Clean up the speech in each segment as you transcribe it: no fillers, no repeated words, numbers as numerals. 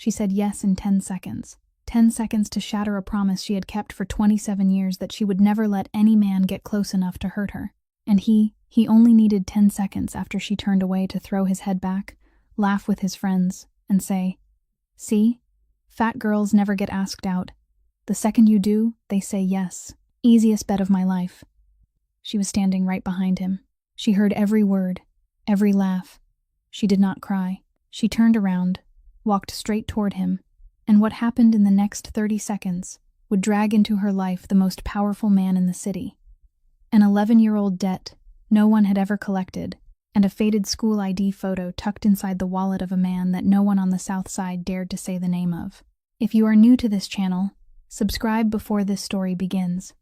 She said yes in 10 seconds. 10 seconds to shatter a promise she had kept for 27 years that she would never let any man get close enough to hurt her. And he only needed 10 seconds after she turned away to throw his head back, laugh with his friends, and say, "See? Fat girls never get asked out. The second you do, they say yes. Easiest bet of my life." She was standing right behind him. She heard every word, every laugh. She did not cry. She turned around, walked straight toward him, and what happened in the next 30 seconds would drag into her life the most powerful man in the city. An 11-year-old debt no one had ever collected, and a faded school ID photo tucked inside the wallet of a man that no one on the South Side dared to say the name of. If you are new to this channel, subscribe before this story begins,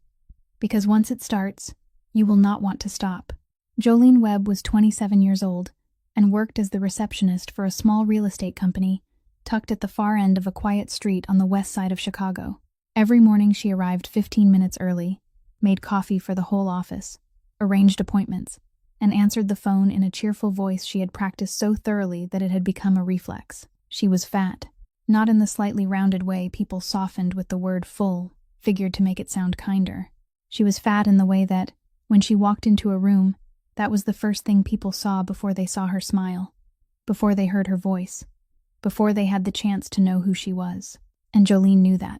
because once it starts, you will not want to stop. Jolene Webb was 27 years old and worked as the receptionist for a small real estate company tucked at the far end of a quiet street on the west side of Chicago. Every morning she arrived 15 minutes early, made coffee for the whole office, arranged appointments, and answered the phone in a cheerful voice she had practiced so thoroughly that it had become a reflex. She was fat, not in the slightly rounded way people softened with the word full, figured to make it sound kinder. She was fat in the way that, when she walked into a room, that was the first thing people saw before they saw her smile, before they heard her voice, before they had the chance to know who she was. And Jolene knew that.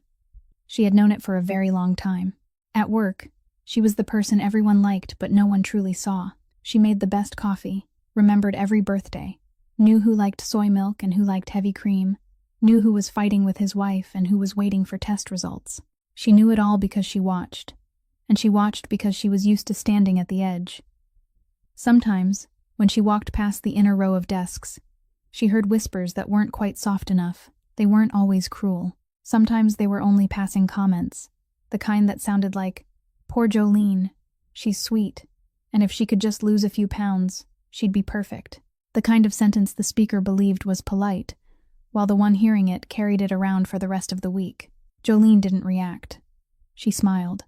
She had known it for a very long time. At work, she was the person everyone liked but no one truly saw. She made the best coffee, remembered every birthday, knew who liked soy milk and who liked heavy cream, knew who was fighting with his wife and who was waiting for test results. She knew it all because she watched. And she watched because she was used to standing at the edge. Sometimes, when she walked past the inner row of desks, she heard whispers that weren't quite soft enough. They weren't always cruel. Sometimes they were only passing comments, the kind that sounded like, "Poor Jolene, she's sweet, and if she could just lose a few pounds, she'd be perfect." The kind of sentence the speaker believed was polite, while the one hearing it carried it around for the rest of the week. Jolene didn't react. She smiled.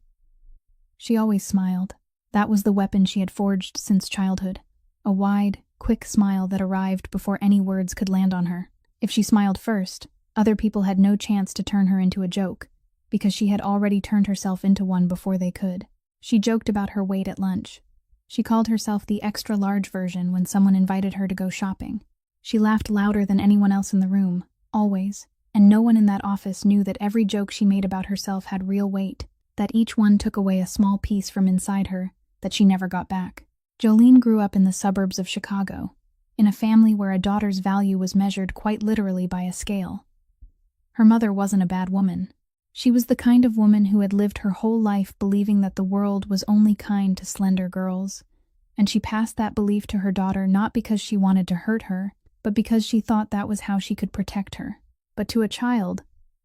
She always smiled. That was the weapon she had forged since childhood. A wide, quick smile that arrived before any words could land on her. If she smiled first, other people had no chance to turn her into a joke, because she had already turned herself into one before they could. She joked about her weight at lunch. She called herself the extra-large version when someone invited her to go shopping. She laughed louder than anyone else in the room, always, and no one in that office knew that every joke she made about herself had real weight, that each one took away a small piece from inside her that she never got back. Jolene grew up in the suburbs of Chicago, in a family where a daughter's value was measured quite literally by a scale. Her mother wasn't a bad woman. She was the kind of woman who had lived her whole life believing that the world was only kind to slender girls, and she passed that belief to her daughter not because she wanted to hurt her, but because she thought that was how she could protect her. But to a child,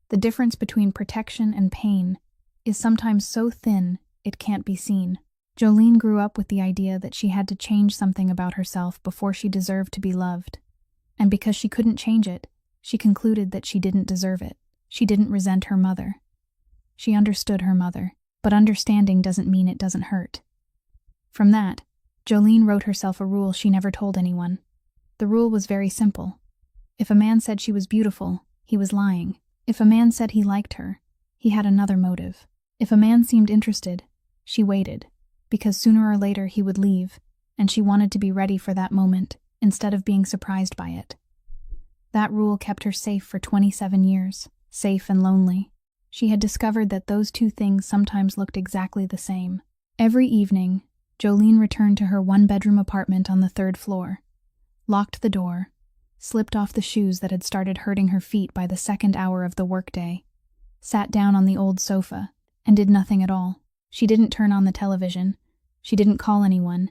the difference between protection and pain is sometimes so thin it can't be seen. Jolene grew up with the idea that she had to change something about herself before she deserved to be loved. And because she couldn't change it, she concluded that she didn't deserve it. She didn't resent her mother. She understood her mother, but understanding doesn't mean it doesn't hurt. From that, Jolene wrote herself a rule she never told anyone. The rule was very simple. If a man said she was beautiful, he was lying. If a man said he liked her, he had another motive. If a man seemed interested, she waited, because sooner or later he would leave, and she wanted to be ready for that moment instead of being surprised by it. That rule kept her safe for 27 years, safe and lonely. She had discovered that those two things sometimes looked exactly the same. Every evening, Jolene returned to her one-bedroom apartment on the 3rd floor, locked the door, slipped off the shoes that had started hurting her feet by the 2nd hour of the workday, sat down on the old sofa, and did nothing at all. She didn't turn on the television. She didn't call anyone.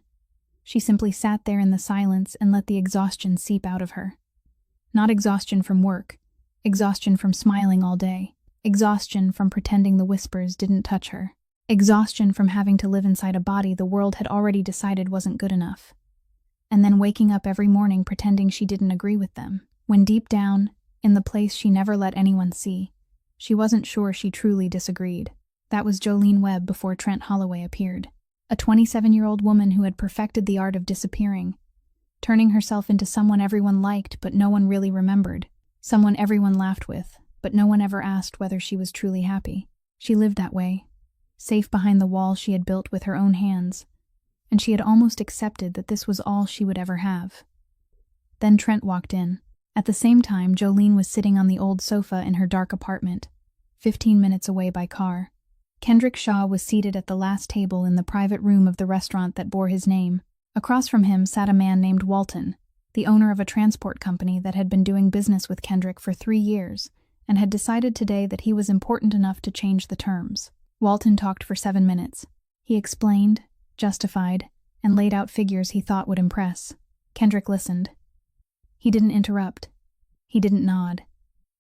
She simply sat there in the silence and let the exhaustion seep out of her. Not exhaustion from work, exhaustion from smiling all day, exhaustion from pretending the whispers didn't touch her, exhaustion from having to live inside a body the world had already decided wasn't good enough, and then waking up every morning pretending she didn't agree with them, when deep down, in the place she never let anyone see, she wasn't sure she truly disagreed. That was Jolene Webb before Trent Holloway appeared. A 27-year-old woman who had perfected the art of disappearing, turning herself into someone everyone liked but no one really remembered, Someone everyone laughed with, but no one ever asked whether she was truly happy. She lived that way, safe behind the wall she had built with her own hands, and she had almost accepted that this was all she would ever have. Then Trent walked in. At the same time, Jolene was sitting on the old sofa in her dark apartment, 15 minutes away by car. Kendrick Shaw was seated at the last table in the private room of the restaurant that bore his name. Across from him sat a man named Walton, the owner of a transport company that had been doing business with Kendrick for 3 years and had decided today that he was important enough to change the terms. Walton talked for 7 minutes. He explained, justified, and laid out figures he thought would impress. Kendrick listened. He didn't interrupt. He didn't nod.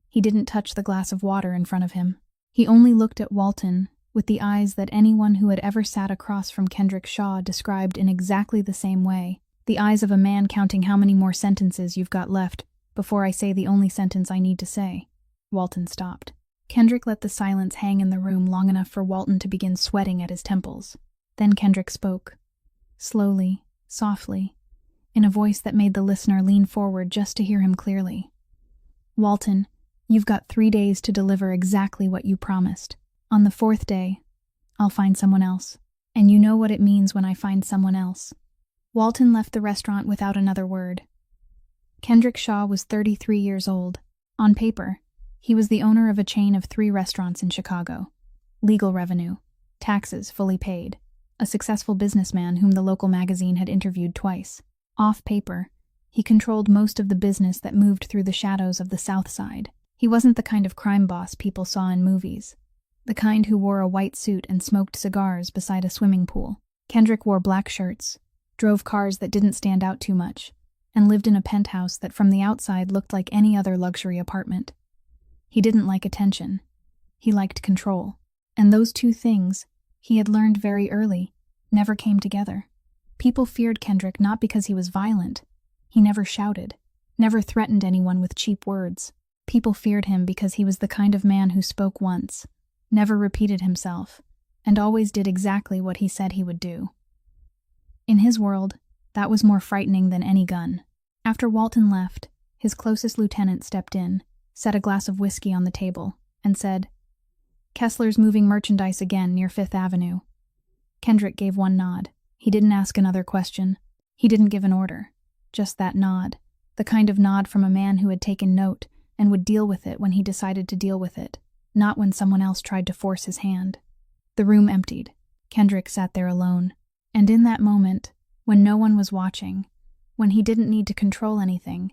He didn't touch the glass of water in front of him. He only looked at Walton with the eyes that anyone who had ever sat across from Kendrick Shaw described in exactly the same way. The eyes of a man counting how many more sentences you've got left before I say the only sentence I need to say. Walton stopped. Kendrick let the silence hang in the room long enough for Walton to begin sweating at his temples. Then Kendrick spoke. Slowly, softly, in a voice that made the listener lean forward just to hear him clearly. Walton, you've got 3 days to deliver exactly what you promised. On the 4th day, I'll find someone else. And you know what it means when I find someone else. Walton left the restaurant without another word. Kendrick Shaw was 33 years old. On paper, he was the owner of a chain of 3 restaurants in Chicago. Legal revenue, taxes fully paid, a successful businessman whom the local magazine had interviewed twice. Off paper, he controlled most of the business that moved through the shadows of the South Side. He wasn't the kind of crime boss people saw in movies, the kind who wore a white suit and smoked cigars beside a swimming pool. Kendrick wore black shirts, drove cars that didn't stand out too much, and lived in a penthouse that from the outside looked like any other luxury apartment. He didn't like attention. He liked control. And those 2 things, he had learned very early, never came together. People feared Kendrick not because he was violent. He never shouted, never threatened anyone with cheap words. People feared him because he was the kind of man who spoke once, never repeated himself, and always did exactly what he said he would do. In his world, that was more frightening than any gun. After Walton left, his closest lieutenant stepped in, set a glass of whiskey on the table, and said, "Kessler's moving merchandise again near 5th Avenue. Kendrick gave one nod. He didn't ask another question. He didn't give an order. Just that nod. The kind of nod from a man who had taken note and would deal with it when he decided to deal with it, not when someone else tried to force his hand. The room emptied. Kendrick sat there alone. And in that moment, when no one was watching, when he didn't need to control anything,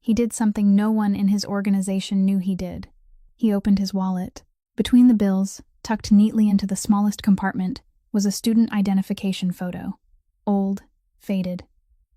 he did something no one in his organization knew he did. He opened his wallet. Between the bills, tucked neatly into the smallest compartment, was a student identification photo. Old, faded,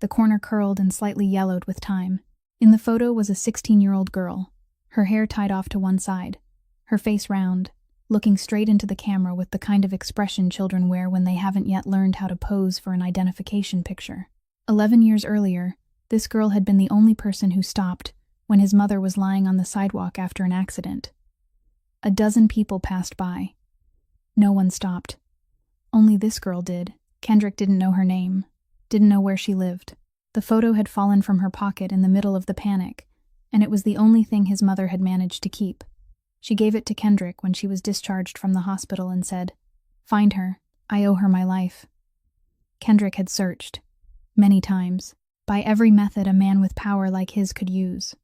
the corner curled and slightly yellowed with time. In the photo was a 16-year-old girl, her hair tied off to one side, her face round, looking straight into the camera with the kind of expression children wear when they haven't yet learned how to pose for an identification picture. 11 years earlier, this girl had been the only person who stopped when his mother was lying on the sidewalk after an accident. A dozen people passed by. No one stopped. Only this girl did. Kendrick didn't know her name, didn't know where she lived. The photo had fallen from her pocket in the middle of the panic, and it was the only thing his mother had managed to keep. She gave it to Kendrick when she was discharged from the hospital and said, "Find her. I owe her my life." Kendrick had searched, many times, by every method a man with power like his could use.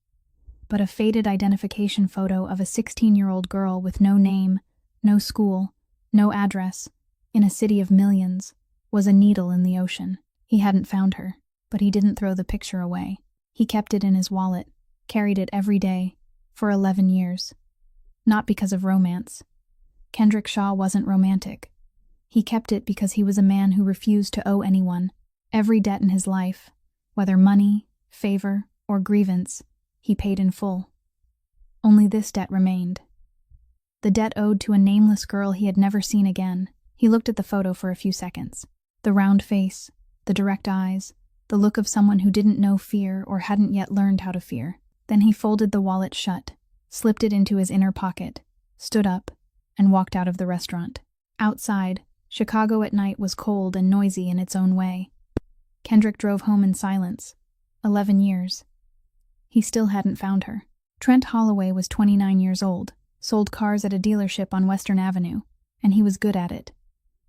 But a faded identification photo of a 16-year-old girl with no name, no school, no address, in a city of millions, was a needle in the ocean. He hadn't found her, but he didn't throw the picture away. He kept it in his wallet, carried it every day, for 11 years. Not because of romance. Kendrick Shaw wasn't romantic. He kept it because he was a man who refused to owe anyone. Every debt in his life, whether money, favor, or grievance, he paid in full. Only this debt remained. The debt owed to a nameless girl he had never seen again. He looked at the photo for a few seconds. The round face, the direct eyes, the look of someone who didn't know fear or hadn't yet learned how to fear. Then he folded the wallet shut, slipped it into his inner pocket, stood up, and walked out of the restaurant. Outside, Chicago at night was cold and noisy in its own way. Kendrick drove home in silence. 11 years. He still hadn't found her. Trent Holloway was 29 years old, sold cars at a dealership on Western Avenue, and he was good at it.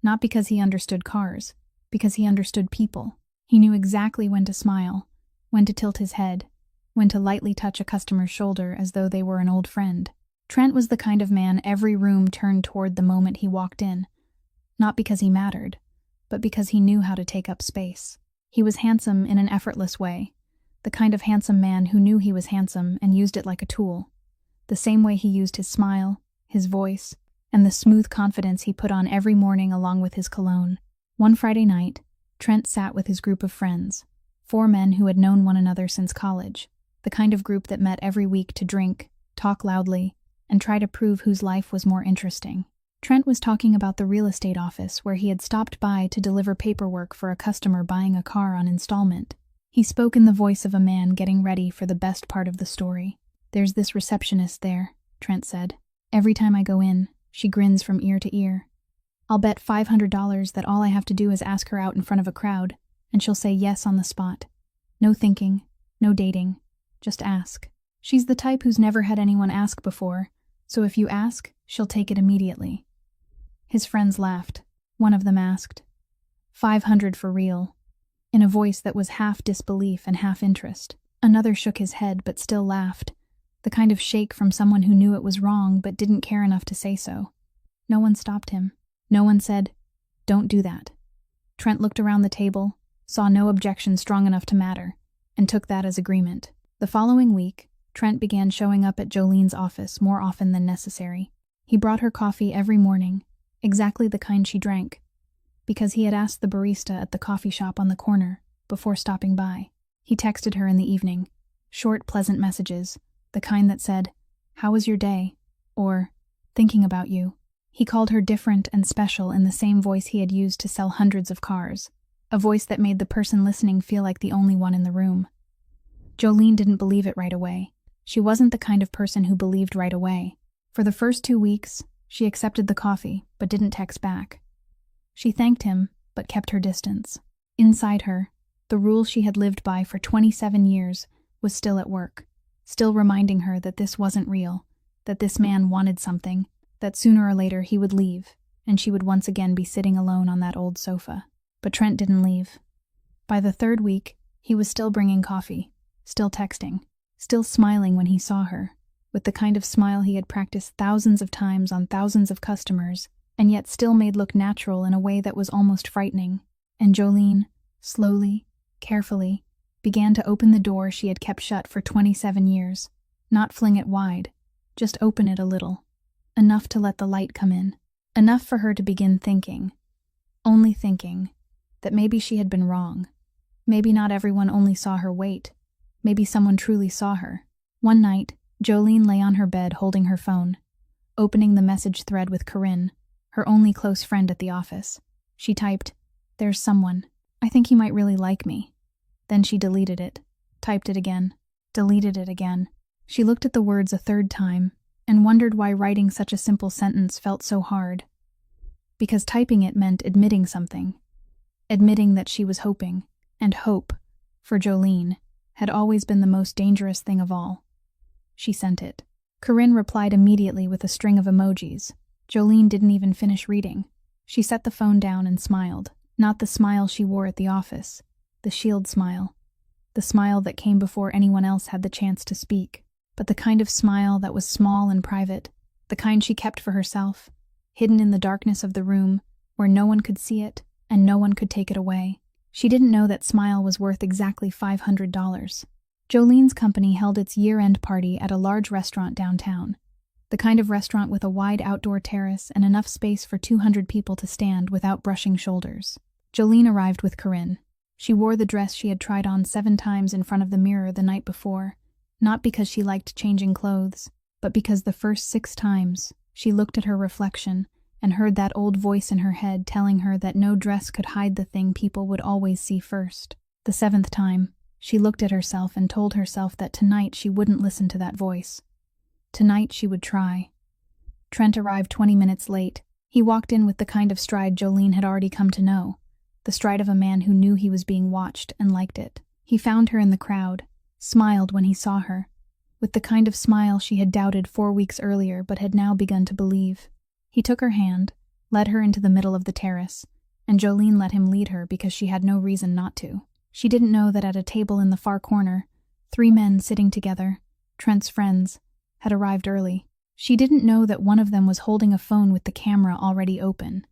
Not because he understood cars, because he understood people. He knew exactly when to smile, when to tilt his head, when to lightly touch a customer's shoulder as though they were an old friend. Trent was the kind of man every room turned toward the moment he walked in, not because he mattered, but because he knew how to take up space. He was handsome in an effortless way, the kind of handsome man who knew he was handsome and used it like a tool, the same way he used his smile, his voice, and the smooth confidence he put on every morning along with his cologne. One Friday night, Trent sat with his group of friends, 4 men who had known one another since college, the kind of group that met every week to drink, talk loudly, and try to prove whose life was more interesting. Trent was talking about the real estate office where he had stopped by to deliver paperwork for a customer buying a car on installment. He spoke in the voice of a man getting ready for the best part of the story. "There's this receptionist there," Trent said. "Every time I go in, she grins from ear to ear. I'll bet $500 that all I have to do is ask her out in front of a crowd, and she'll say yes on the spot. No thinking, no dating, just ask. She's the type who's never had anyone ask before, so if you ask, she'll take it immediately." His friends laughed. One of them asked, "500 for real?" in a voice that was half disbelief and half interest. Another shook his head but still laughed, the kind of shake from someone who knew it was wrong but didn't care enough to say so. No one stopped him. No one said, "Don't do that." Trent looked around the table, saw no objection strong enough to matter, and took that as agreement. The following week, Trent began showing up at Jolene's office more often than necessary. He brought her coffee every morning, exactly the kind she drank, because he had asked the barista at the coffee shop on the corner before stopping by. He texted her in the evening, short, pleasant messages, the kind that said, "How was your day?" or "Thinking about you." He called her different and special in the same voice he had used to sell hundreds of cars, a voice that made the person listening feel like the only one in the room. Jolene didn't believe it right away. She wasn't the kind of person who believed right away. For the first 2 weeks, she accepted the coffee, but didn't text back. She thanked him, but kept her distance. Inside her, the rule she had lived by for 27 years was still at work, still reminding her that this wasn't real, that this man wanted something, that sooner or later he would leave, and she would once again be sitting alone on that old sofa. But Trent didn't leave. By the 3rd week, he was still bringing coffee, still texting, still smiling when he saw her, with the kind of smile he had practiced thousands of times on thousands of customers, and yet still made look natural in a way that was almost frightening. And Jolene, slowly, carefully, began to open the door she had kept shut for 27 years, not fling it wide, just open it a little, enough to let the light come in, enough for her to begin thinking, only thinking, that maybe she had been wrong. Maybe not everyone only saw her wait. Maybe someone truly saw her. One night, Jolene lay on her bed holding her phone, opening the message thread with Corinne, her only close friend at the office. She typed, "There's someone. I think he might really like me." Then she deleted it, typed it again, deleted it again. She looked at the words a 3rd time and wondered why writing such a simple sentence felt so hard. Because typing it meant admitting something. Admitting that she was hoping, and hope, for Jolene, had always been the most dangerous thing of all. She sent it. Corinne replied immediately with a string of emojis. Jolene didn't even finish reading. She set the phone down and smiled. Not the smile she wore at the office, the shield smile. The smile that came before anyone else had the chance to speak. But the kind of smile that was small and private, the kind she kept for herself, hidden in the darkness of the room, where no one could see it and no one could take it away. She didn't know that smile was worth exactly $500. Jolene's company held its year-end party at a large restaurant downtown, the kind of restaurant with a wide outdoor terrace and enough space for 200 people to stand without brushing shoulders. Jolene arrived with Corinne. She wore the dress she had tried on 7 times in front of the mirror the night before, not because she liked changing clothes, but because the first 6 times she looked at her reflection and heard that old voice in her head telling her that no dress could hide the thing people would always see first. The 7th time, she looked at herself and told herself that tonight she wouldn't listen to that voice. Tonight she would try. Trent arrived 20 minutes late. He walked in with the kind of stride Jolene had already come to know, the stride of a man who knew he was being watched and liked it. He found her in the crowd, smiled when he saw her, with the kind of smile she had doubted 4 weeks earlier but had now begun to believe. He took her hand, led her into the middle of the terrace, and Jolene let him lead her because she had no reason not to. She didn't know that at a table in the far corner, 3 men sitting together, Trent's friends, had arrived early. She didn't know that one of them was holding a phone with the camera already open.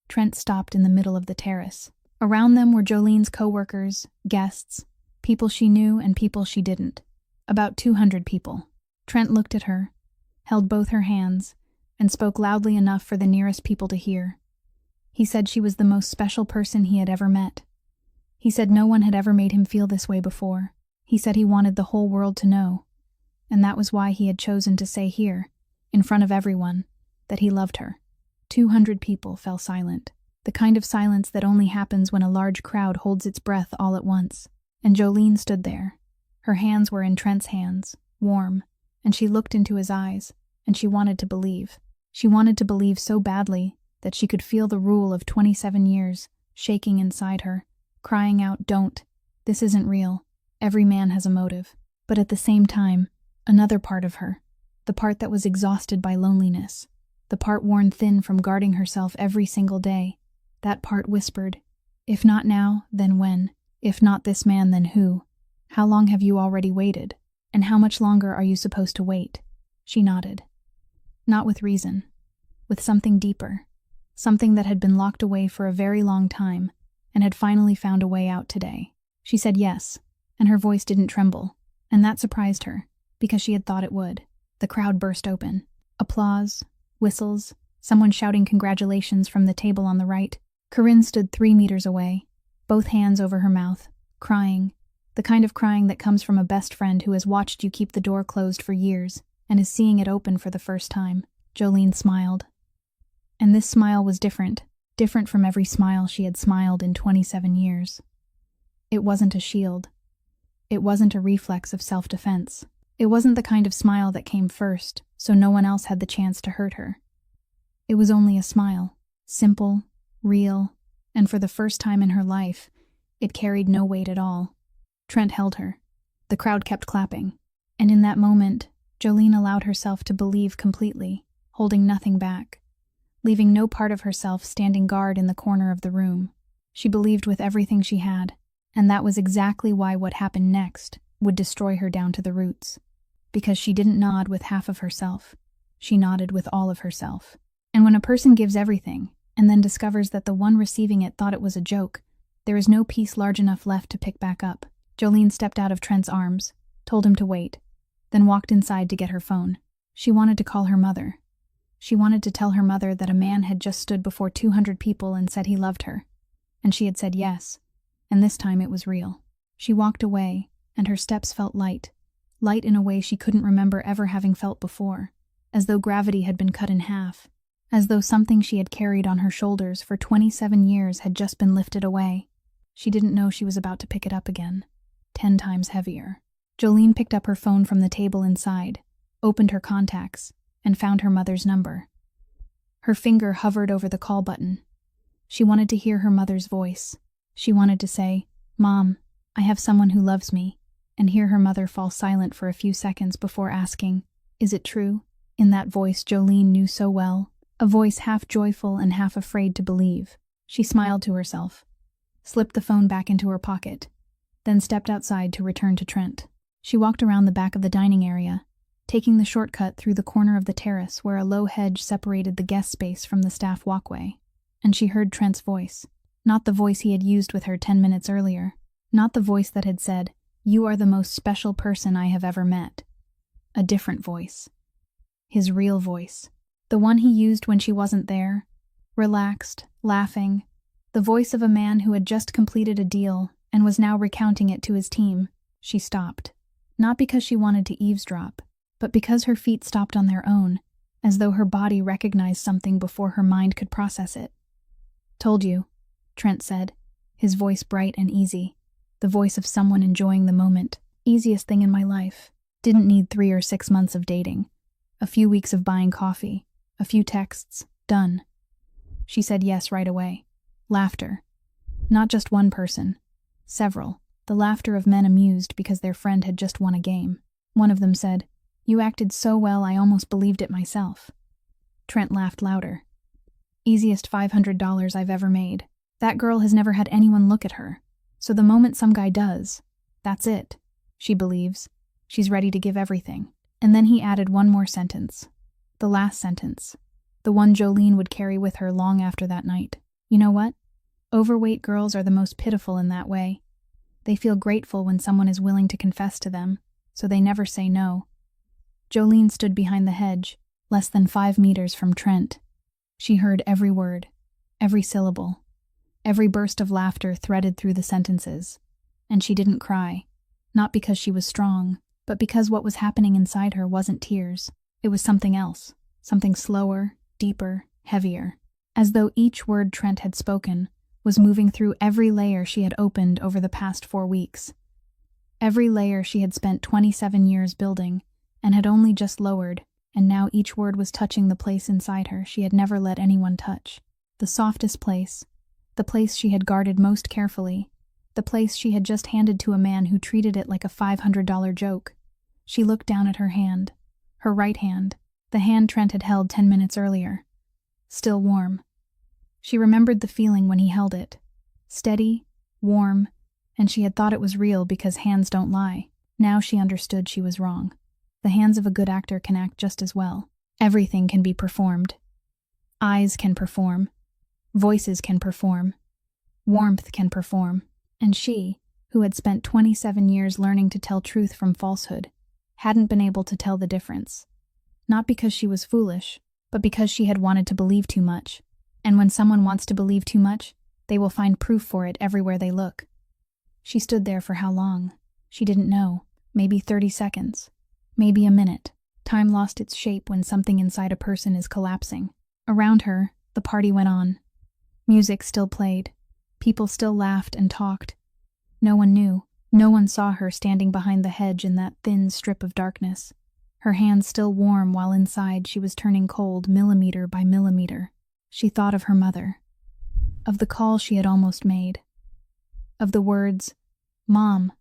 Trent stopped in the middle of the terrace. Around them were Jolene's co-workers, guests, people she knew and people she didn't. About 200 people. Trent looked at her, held both her hands, and spoke loudly enough for the nearest people to hear. He said she was the most special person he had ever met. He said no one had ever made him feel this way before. He said he wanted the whole world to know, and that was why he had chosen to say here, in front of everyone, that he loved her. 200 people fell silent, the kind of silence that only happens when a large crowd holds its breath all at once. And Jolene stood there. Her hands were in Trent's hands, warm, and she looked into his eyes, and she wanted to believe. She wanted to believe so badly that she could feel the rule of 27 years shaking inside her, crying out, "Don't, this isn't real. Every man has a motive." But at the same time, another part of her, the part that was exhausted by loneliness, the part worn thin from guarding herself every single day, that part whispered, "If not now, then when? If not this man, then who? How long have you already waited? And how much longer are you supposed to wait?" She nodded. Not with reason, with something deeper, something that had been locked away for a very long time and had finally found a way out today. She said yes, and her voice didn't tremble, and that surprised her, because she had thought it would. The crowd burst open. Applause, whistles, someone shouting congratulations from the table on the right. Corinne stood 3 meters away, both hands over her mouth, crying, the kind of crying that comes from a best friend who has watched you keep the door closed for years and is seeing it open for the first time. Jolene smiled. And this smile was different from every smile she had smiled in 27 years. It wasn't a shield. It wasn't a reflex of self-defense. It wasn't the kind of smile that came first, so no one else had the chance to hurt her. It was only a smile, simple, real, and for the first time in her life, it carried no weight at all. Trent held her. The crowd kept clapping, and in that moment, Jolene allowed herself to believe completely, holding nothing back, leaving no part of herself standing guard in the corner of the room. She believed with everything she had, and that was exactly why what happened next would destroy her down to the roots. Because she didn't nod with half of herself. She nodded with all of herself. And when a person gives everything, and then discovers that the one receiving it thought it was a joke, there is no piece large enough left to pick back up. Jolene stepped out of Trent's arms, told him to wait, then walked inside to get her phone. She wanted to call her mother. She wanted to tell her mother that a man had just stood before 200 people and said he loved her. And she had said yes, and this time it was real. She walked away, and her steps felt light in a way she couldn't remember ever having felt before, as though gravity had been cut in half, as though something she had carried on her shoulders for 27 years had just been lifted away. She didn't know she was about to pick it up again, 10 times heavier. Jolene picked up her phone from the table inside, opened her contacts, and found her mother's number. Her finger hovered over the call button. She wanted to hear her mother's voice. She wanted to say, "Mom, I have someone who loves me," and hear her mother fall silent for a few seconds before asking, "Is it true?" In that voice Jolene knew so well, a voice half joyful and half afraid to believe. She smiled to herself, slipped the phone back into her pocket, then stepped outside to return to Trent. She walked around the back of the dining area, taking the shortcut through the corner of the terrace where a low hedge separated the guest space from the staff walkway, and she heard Trent's voice, not the voice he had used with her 10 minutes earlier, not the voice that had said, "You are the most special person I have ever met." A different voice. His real voice. The one he used when she wasn't there. Relaxed, laughing. The voice of a man who had just completed a deal and was now recounting it to his team. She stopped. Not because she wanted to eavesdrop, but because her feet stopped on their own, as though her body recognized something before her mind could process it. "Told you," Trent said, his voice bright and easy. The voice of someone enjoying the moment. "Easiest thing in my life. Didn't need 3 or 6 months of dating. A few weeks of buying coffee. A few texts. Done." She said yes right away. Laughter. Not just one person. Several. The laughter of men amused because their friend had just won a game. One of them said, You acted so well I almost believed it myself." Trent laughed louder. "Easiest $500 I've ever made. That girl has never had anyone look at her. So the moment some guy does, that's it. She believes. She's ready to give everything." And then he added one more sentence. The last sentence. The one Jolene would carry with her long after that night. "You know what? Overweight girls are the most pitiful in that way. They feel grateful when someone is willing to confess to them, so they never say no." Jolene stood behind the hedge, less than 5 meters from Trent. She heard every word, every syllable, every burst of laughter threaded through the sentences. And she didn't cry, not because she was strong, but because what was happening inside her wasn't tears. It was something else, something slower, deeper, heavier, as though each word Trent had spoken was moving through every layer she had opened over the past 4 weeks. Every layer she had spent 27 years building and had only just lowered, and now each word was touching the place inside her she had never let anyone touch. The softest place, the place she had guarded most carefully, the place she had just handed to a man who treated it like a $500 joke. She looked down at her hand, her right hand, the hand Trent had held 10 minutes earlier. Still warm. She remembered the feeling when he held it. Steady, warm, and she had thought it was real because hands don't lie. Now she understood she was wrong. The hands of a good actor can act just as well. Everything can be performed. Eyes can perform. Voices can perform. Warmth can perform. And she, who had spent 27 years learning to tell truth from falsehood, hadn't been able to tell the difference. Not because she was foolish, but because she had wanted to believe too much. And when someone wants to believe too much, they will find proof for it everywhere they look. She stood there for how long? She didn't know. Maybe 30 seconds. Maybe a minute. Time lost its shape when something inside a person is collapsing. Around her, the party went on. Music still played. People still laughed and talked. No one knew. No one saw her standing behind the hedge in that thin strip of darkness. Her hands still warm while inside she was turning cold millimeter by millimeter. She thought of her mother. Of the call she had almost made. Of the words, "Mom,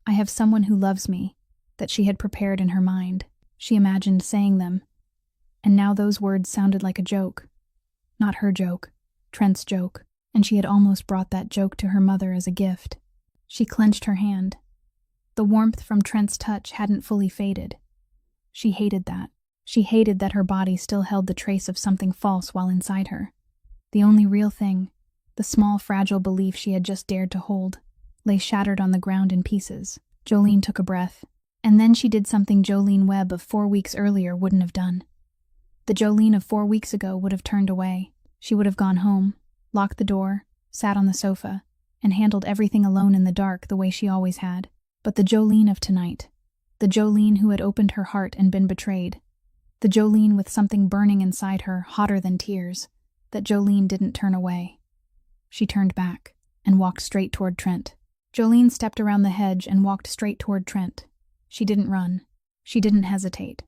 I have someone who loves me," that she had prepared in her mind. She imagined saying them. And now those words sounded like a joke. Not her joke, Trent's joke, and she had almost brought that joke to her mother as a gift. She clenched her hand. The warmth from Trent's touch hadn't fully faded. She hated that. She hated that her body still held the trace of something false while inside her. The only real thing, the small fragile belief she had just dared to hold, lay shattered on the ground in pieces. Jolene took a breath. And then she did something Jolene Webb of 4 weeks earlier wouldn't have done. The Jolene of 4 weeks ago would have turned away. She would have gone home, locked the door, sat on the sofa, and handled everything alone in the dark the way she always had. But the Jolene of tonight, the Jolene who had opened her heart and been betrayed, the Jolene with something burning inside her, hotter than tears, that Jolene didn't turn away. She turned back and walked straight toward Trent. Jolene stepped around the hedge and walked straight toward Trent. She didn't run. She didn't hesitate.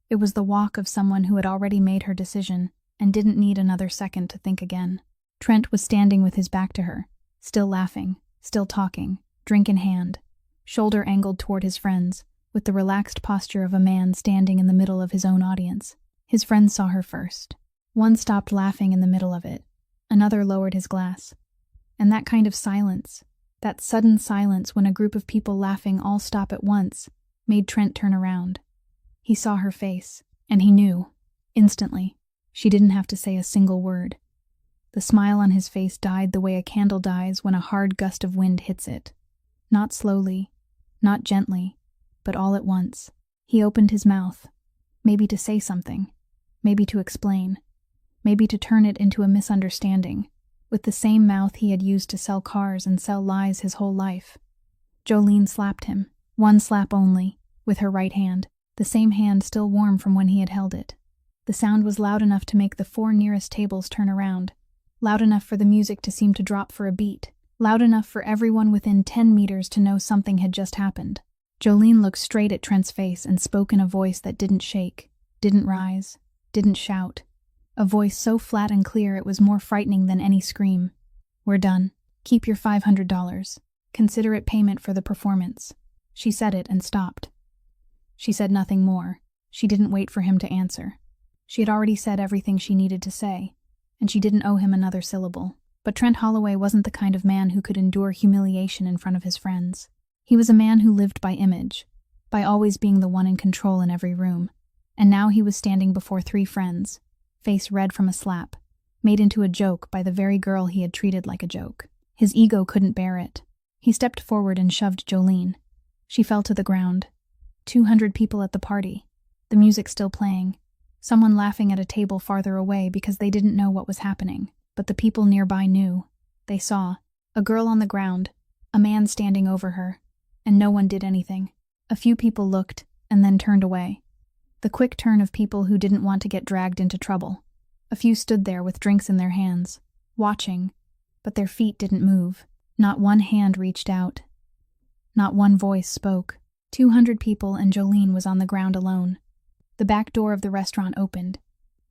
It was the walk of someone who had already made her decision and didn't need another second to think again. Trent was standing with his back to her, still laughing, still talking, drink in hand, shoulder angled toward his friends, with the relaxed posture of a man standing in the middle of his own audience. His friends saw her first. One stopped laughing in the middle of it. Another lowered his glass. And that kind of silence, that sudden silence when a group of people laughing all stop at once, made Trent turn around. He saw her face, and he knew, instantly. She didn't have to say a single word. The smile on his face died the way a candle dies when a hard gust of wind hits it. Not slowly, not gently, but all at once. He opened his mouth, maybe to say something, maybe to explain, maybe to turn it into a misunderstanding, with the same mouth he had used to sell cars and sell lies his whole life. Jolene slapped him, one slap only, with her right hand, the same hand still warm from when he had held it. The sound was loud enough to make the 4 nearest tables turn around, loud enough for the music to seem to drop for a beat, loud enough for everyone within 10 meters to know something had just happened. Jolene looked straight at Trent's face and spoke in a voice that didn't shake, didn't rise, didn't shout. A voice so flat and clear it was more frightening than any scream. "We're done. Keep your $500. Consider it payment for the performance." She said it and stopped. She said nothing more. She didn't wait for him to answer. She had already said everything she needed to say, and she didn't owe him another syllable. But Trent Holloway wasn't the kind of man who could endure humiliation in front of his friends. He was a man who lived by image, by always being the one in control in every room. And now he was standing before 3 friends, face red from a slap, made into a joke by the very girl he had treated like a joke. His ego couldn't bear it. He stepped forward and shoved Jolene. She fell to the ground. 200 people at the party, the music still playing, someone laughing at a table farther away because they didn't know what was happening. But the people nearby knew. They saw a girl on the ground, a man standing over her, and no one did anything. A few people looked and then turned away. The quick turn of people who didn't want to get dragged into trouble. A few stood there with drinks in their hands, watching, but their feet didn't move. Not one hand reached out. Not one voice spoke. 200 people and Jolene was on the ground alone. The back door of the restaurant opened.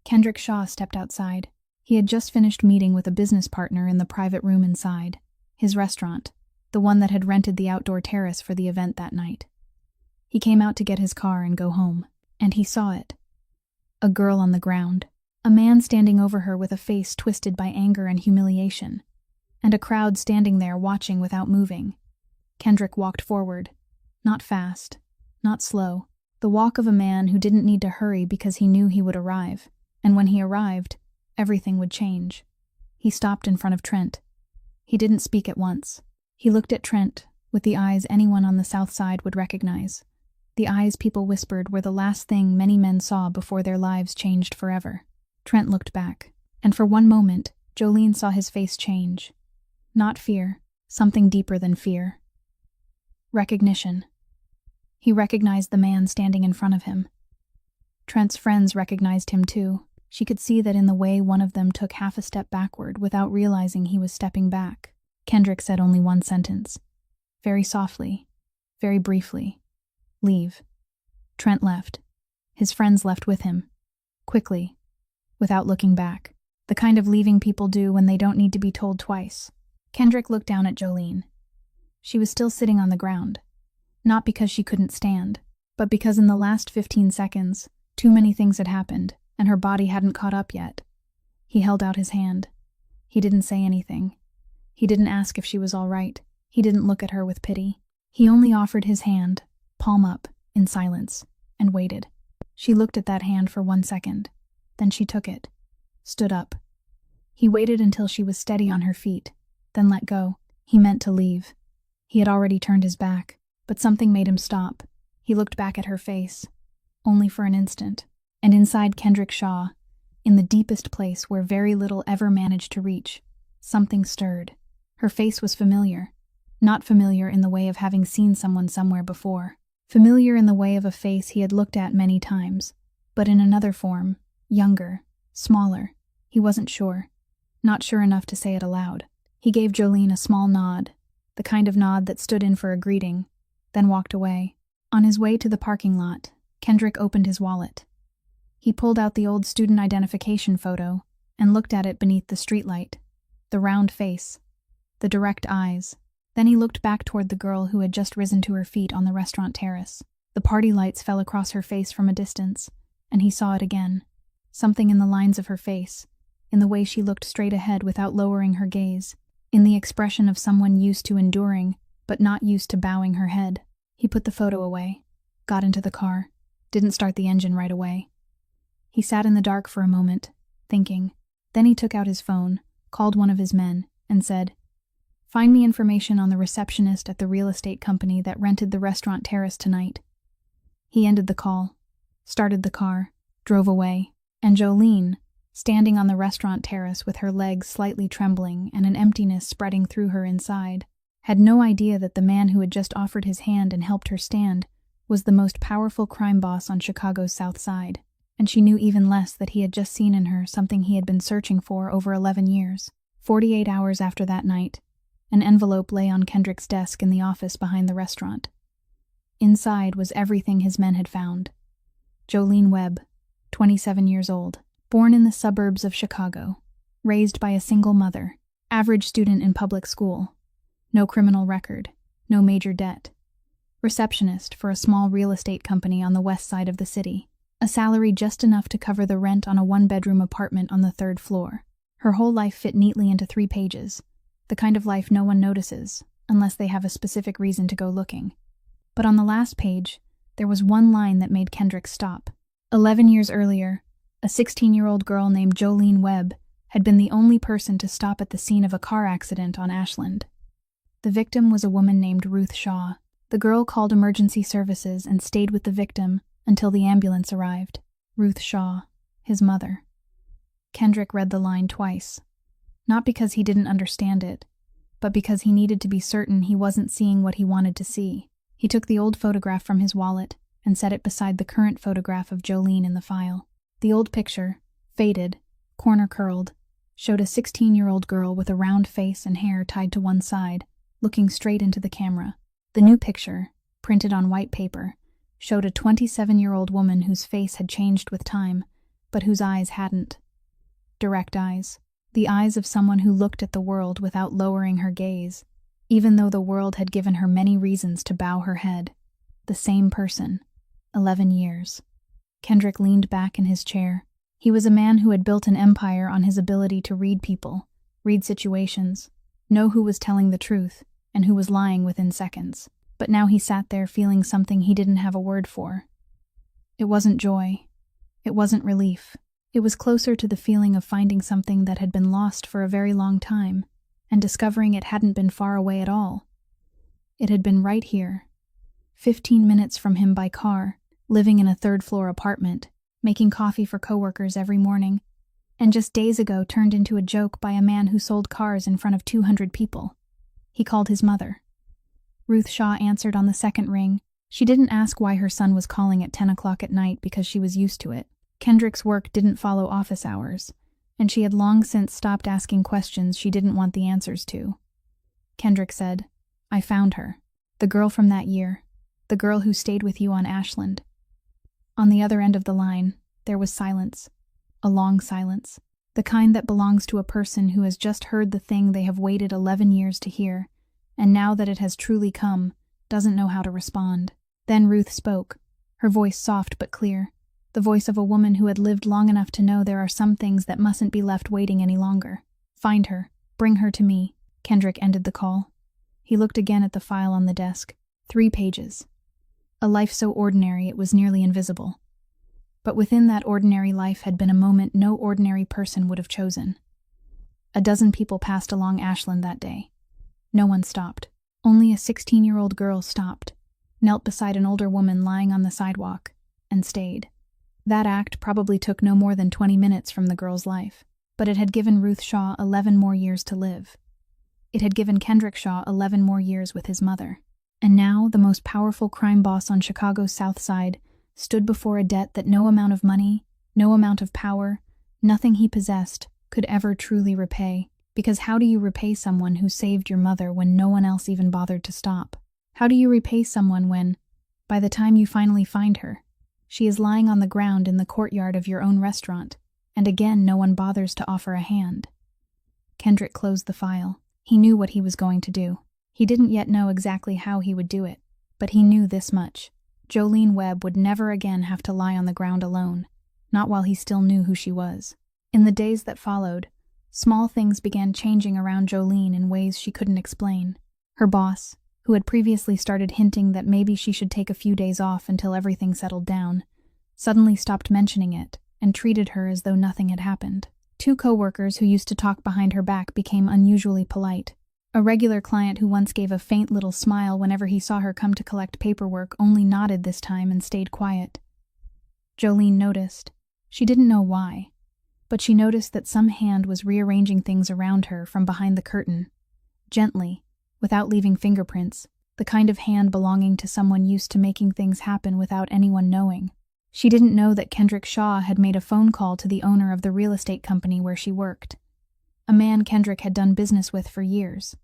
Kendrick Shaw stepped outside. He had just finished meeting with a business partner in the private room inside his restaurant, the one that had rented the outdoor terrace for the event that night. He came out to get his car and go home, and he saw it. A girl on the ground, a man standing over her with a face twisted by anger and humiliation, and a crowd standing there watching without moving. Kendrick walked forward, not fast, not slow, the walk of a man who didn't need to hurry because he knew he would arrive, and when he arrived, everything would change. He stopped in front of Trent. He didn't speak at once. He looked at Trent with the eyes anyone on the south side would recognize. The eyes people whispered were the last thing many men saw before their lives changed forever. Trent looked back, and for one moment, Jolene saw his face change. Not fear, something deeper than fear. Recognition. He recognized the man standing in front of him. Trent's friends recognized him too. She could see that in the way one of them took half a step backward without realizing he was stepping back. Kendrick said only one sentence. Very softly, very briefly. Leave. Trent left. His friends left with him. Quickly, without looking back. The kind of leaving people do when they don't need to be told twice. Kendrick looked down at Jolene. She was still sitting on the ground. Not because she couldn't stand, but because in the last 15 seconds, too many things had happened, and her body hadn't caught up yet. He held out his hand. He didn't say anything. He didn't ask if she was all right. He didn't look at her with pity. He only offered his hand, palm up, in silence, and waited. She looked at that hand for 1 second. Then she took it, stood up. He waited until she was steady on her feet, then let go. He meant to leave. He had already turned his back, but something made him stop. He looked back at her face, only for an instant. And inside Kendrick Shaw, in the deepest place where very little ever managed to reach, something stirred. Her face was familiar. Not familiar in the way of having seen someone somewhere before. Familiar in the way of a face he had looked at many times, but in another form, younger, smaller. He wasn't sure. Not sure enough to say it aloud. He gave Jolene a small nod, the kind of nod that stood in for a greeting, then walked away. On his way to the parking lot, Kendrick opened his wallet. He pulled out the old student identification photo and looked at it beneath the streetlight. The round face, the direct eyes. Then he looked back toward the girl who had just risen to her feet on the restaurant terrace. The party lights fell across her face from a distance, and he saw it again. Something in the lines of her face, in the way she looked straight ahead without lowering her gaze, in the expression of someone used to enduring, but not used to bowing her head. He put the photo away, got into the car, didn't start the engine right away. He sat in the dark for a moment, thinking. Then he took out his phone, called one of his men, and said, "Find me information on the receptionist at the real estate company that rented the restaurant terrace tonight." He ended the call, started the car, drove away, and Jolene, standing on the restaurant terrace with her legs slightly trembling and an emptiness spreading through her inside, had no idea that the man who had just offered his hand and helped her stand was the most powerful crime boss on Chicago's South Side. And she knew even less that he had just seen in her something he had been searching for over 11 years. 48 hours after that night, an envelope lay on Kendrick's desk in the office behind the restaurant. Inside was everything his men had found. Jolene Webb, 27 years old, born in the suburbs of Chicago, raised by a single mother, average student in public school, no criminal record, no major debt, receptionist for a small real estate company on the west side of the city. a salary just enough to cover the rent on a one-bedroom apartment on the 3rd floor. Her whole life fit neatly into 3 pages, the kind of life no one notices, unless they have a specific reason to go looking. But on the last page, there was one line that made Kendrick stop. 11 years earlier, a 16-year-old girl named Jolene Webb had been the only person to stop at the scene of a car accident on Ashland. The victim was a woman named Ruth Shaw. The girl called emergency services and stayed with the victim until the ambulance arrived. Ruth Shaw, his mother. Kendrick read the line twice, not because he didn't understand it, but because he needed to be certain he wasn't seeing what he wanted to see. He took the old photograph from his wallet and set it beside the current photograph of Jolene in the file. The old picture, faded, corner curled, showed a 16-year-old girl with a round face and hair tied to one side, looking straight into the camera. The new picture, printed on white paper, showed a 27-year-old woman whose face had changed with time, but whose eyes hadn't. Direct eyes. The eyes of someone who looked at the world without lowering her gaze, even though the world had given her many reasons to bow her head. The same person. 11 years. Kendrick leaned back in his chair. He was a man who had built an empire on his ability to read people, read situations, know who was telling the truth, and who was lying within seconds. But now he sat there feeling something he didn't have a word for. It wasn't joy. It wasn't relief. It was closer to the feeling of finding something that had been lost for a very long time, and discovering it hadn't been far away at all. It had been right here, 15 minutes from him by car, living in a 3rd-floor apartment, making coffee for coworkers every morning, and just days ago turned into a joke by a man who sold cars in front of 200 people. He called his mother. Ruth Shaw answered on the 2nd ring. She didn't ask why her son was calling at 10 o'clock at night because she was used to it. Kendrick's work didn't follow office hours, and she had long since stopped asking questions she didn't want the answers to. Kendrick said, "I found her. The girl from that year. The girl who stayed with you on Ashland." On the other end of the line, there was silence. A long silence. The kind that belongs to a person who has just heard the thing they have waited 11 years to hear, and now that it has truly come, doesn't know how to respond. Then Ruth spoke, her voice soft but clear, the voice of a woman who had lived long enough to know there are some things that mustn't be left waiting any longer. "Find her. Bring her to me." Kendrick ended the call. He looked again at the file on the desk. 3 pages. A life so ordinary it was nearly invisible. But within that ordinary life had been a moment no ordinary person would have chosen. A dozen people passed along Ashland that day. No one stopped. Only a 16-year-old girl stopped, knelt beside an older woman lying on the sidewalk, and stayed. That act probably took no more than 20 minutes from the girl's life, but it had given Ruth Shaw 11 more years to live. It had given Kendrick Shaw 11 more years with his mother. And now, the most powerful crime boss on Chicago's South Side stood before a debt that no amount of money, no amount of power, nothing he possessed could ever truly repay. Because how do you repay someone who saved your mother when no one else even bothered to stop? How do you repay someone when, by the time you finally find her, she is lying on the ground in the courtyard of your own restaurant, and again no one bothers to offer a hand? Kendrick closed the file. He knew what he was going to do. He didn't yet know exactly how he would do it, but he knew this much. Jolene Webb would never again have to lie on the ground alone, not while he still knew who she was. In the days that followed, small things began changing around Jolene in ways she couldn't explain. Her boss, who had previously started hinting that maybe she should take a few days off until everything settled down, suddenly stopped mentioning it and treated her as though nothing had happened. 2 coworkers who used to talk behind her back became unusually polite. A regular client who once gave a faint little smile whenever he saw her come to collect paperwork only nodded this time and stayed quiet. Jolene noticed. She didn't know why, but she noticed that some hand was rearranging things around her from behind the curtain, gently, without leaving fingerprints, the kind of hand belonging to someone used to making things happen without anyone knowing. She didn't know that Kendrick Shaw had made a phone call to the owner of the real estate company where she worked, a man Kendrick had done business with for years.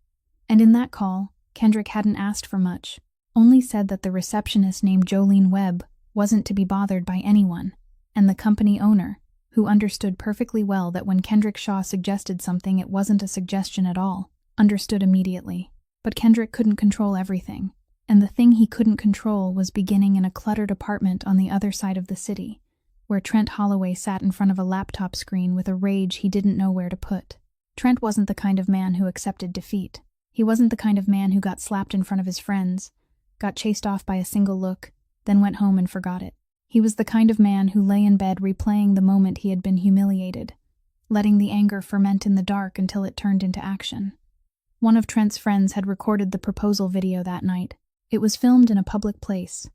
And in that call, Kendrick hadn't asked for much, only said that the receptionist named Jolene Webb wasn't to be bothered by anyone, and the company owner, who understood perfectly well that when Kendrick Shaw suggested something it wasn't a suggestion at all, understood immediately. But Kendrick couldn't control everything, and the thing he couldn't control was beginning in a cluttered apartment on the other side of the city, where Trent Holloway sat in front of a laptop screen with a rage he didn't know where to put. Trent wasn't the kind of man who accepted defeat. He wasn't the kind of man who got slapped in front of his friends, got chased off by a single look, then went home and forgot it. He was the kind of man who lay in bed replaying the moment he had been humiliated, letting the anger ferment in the dark until it turned into action. One of Trent's friends had recorded the proposal video that night. It was filmed in a public place,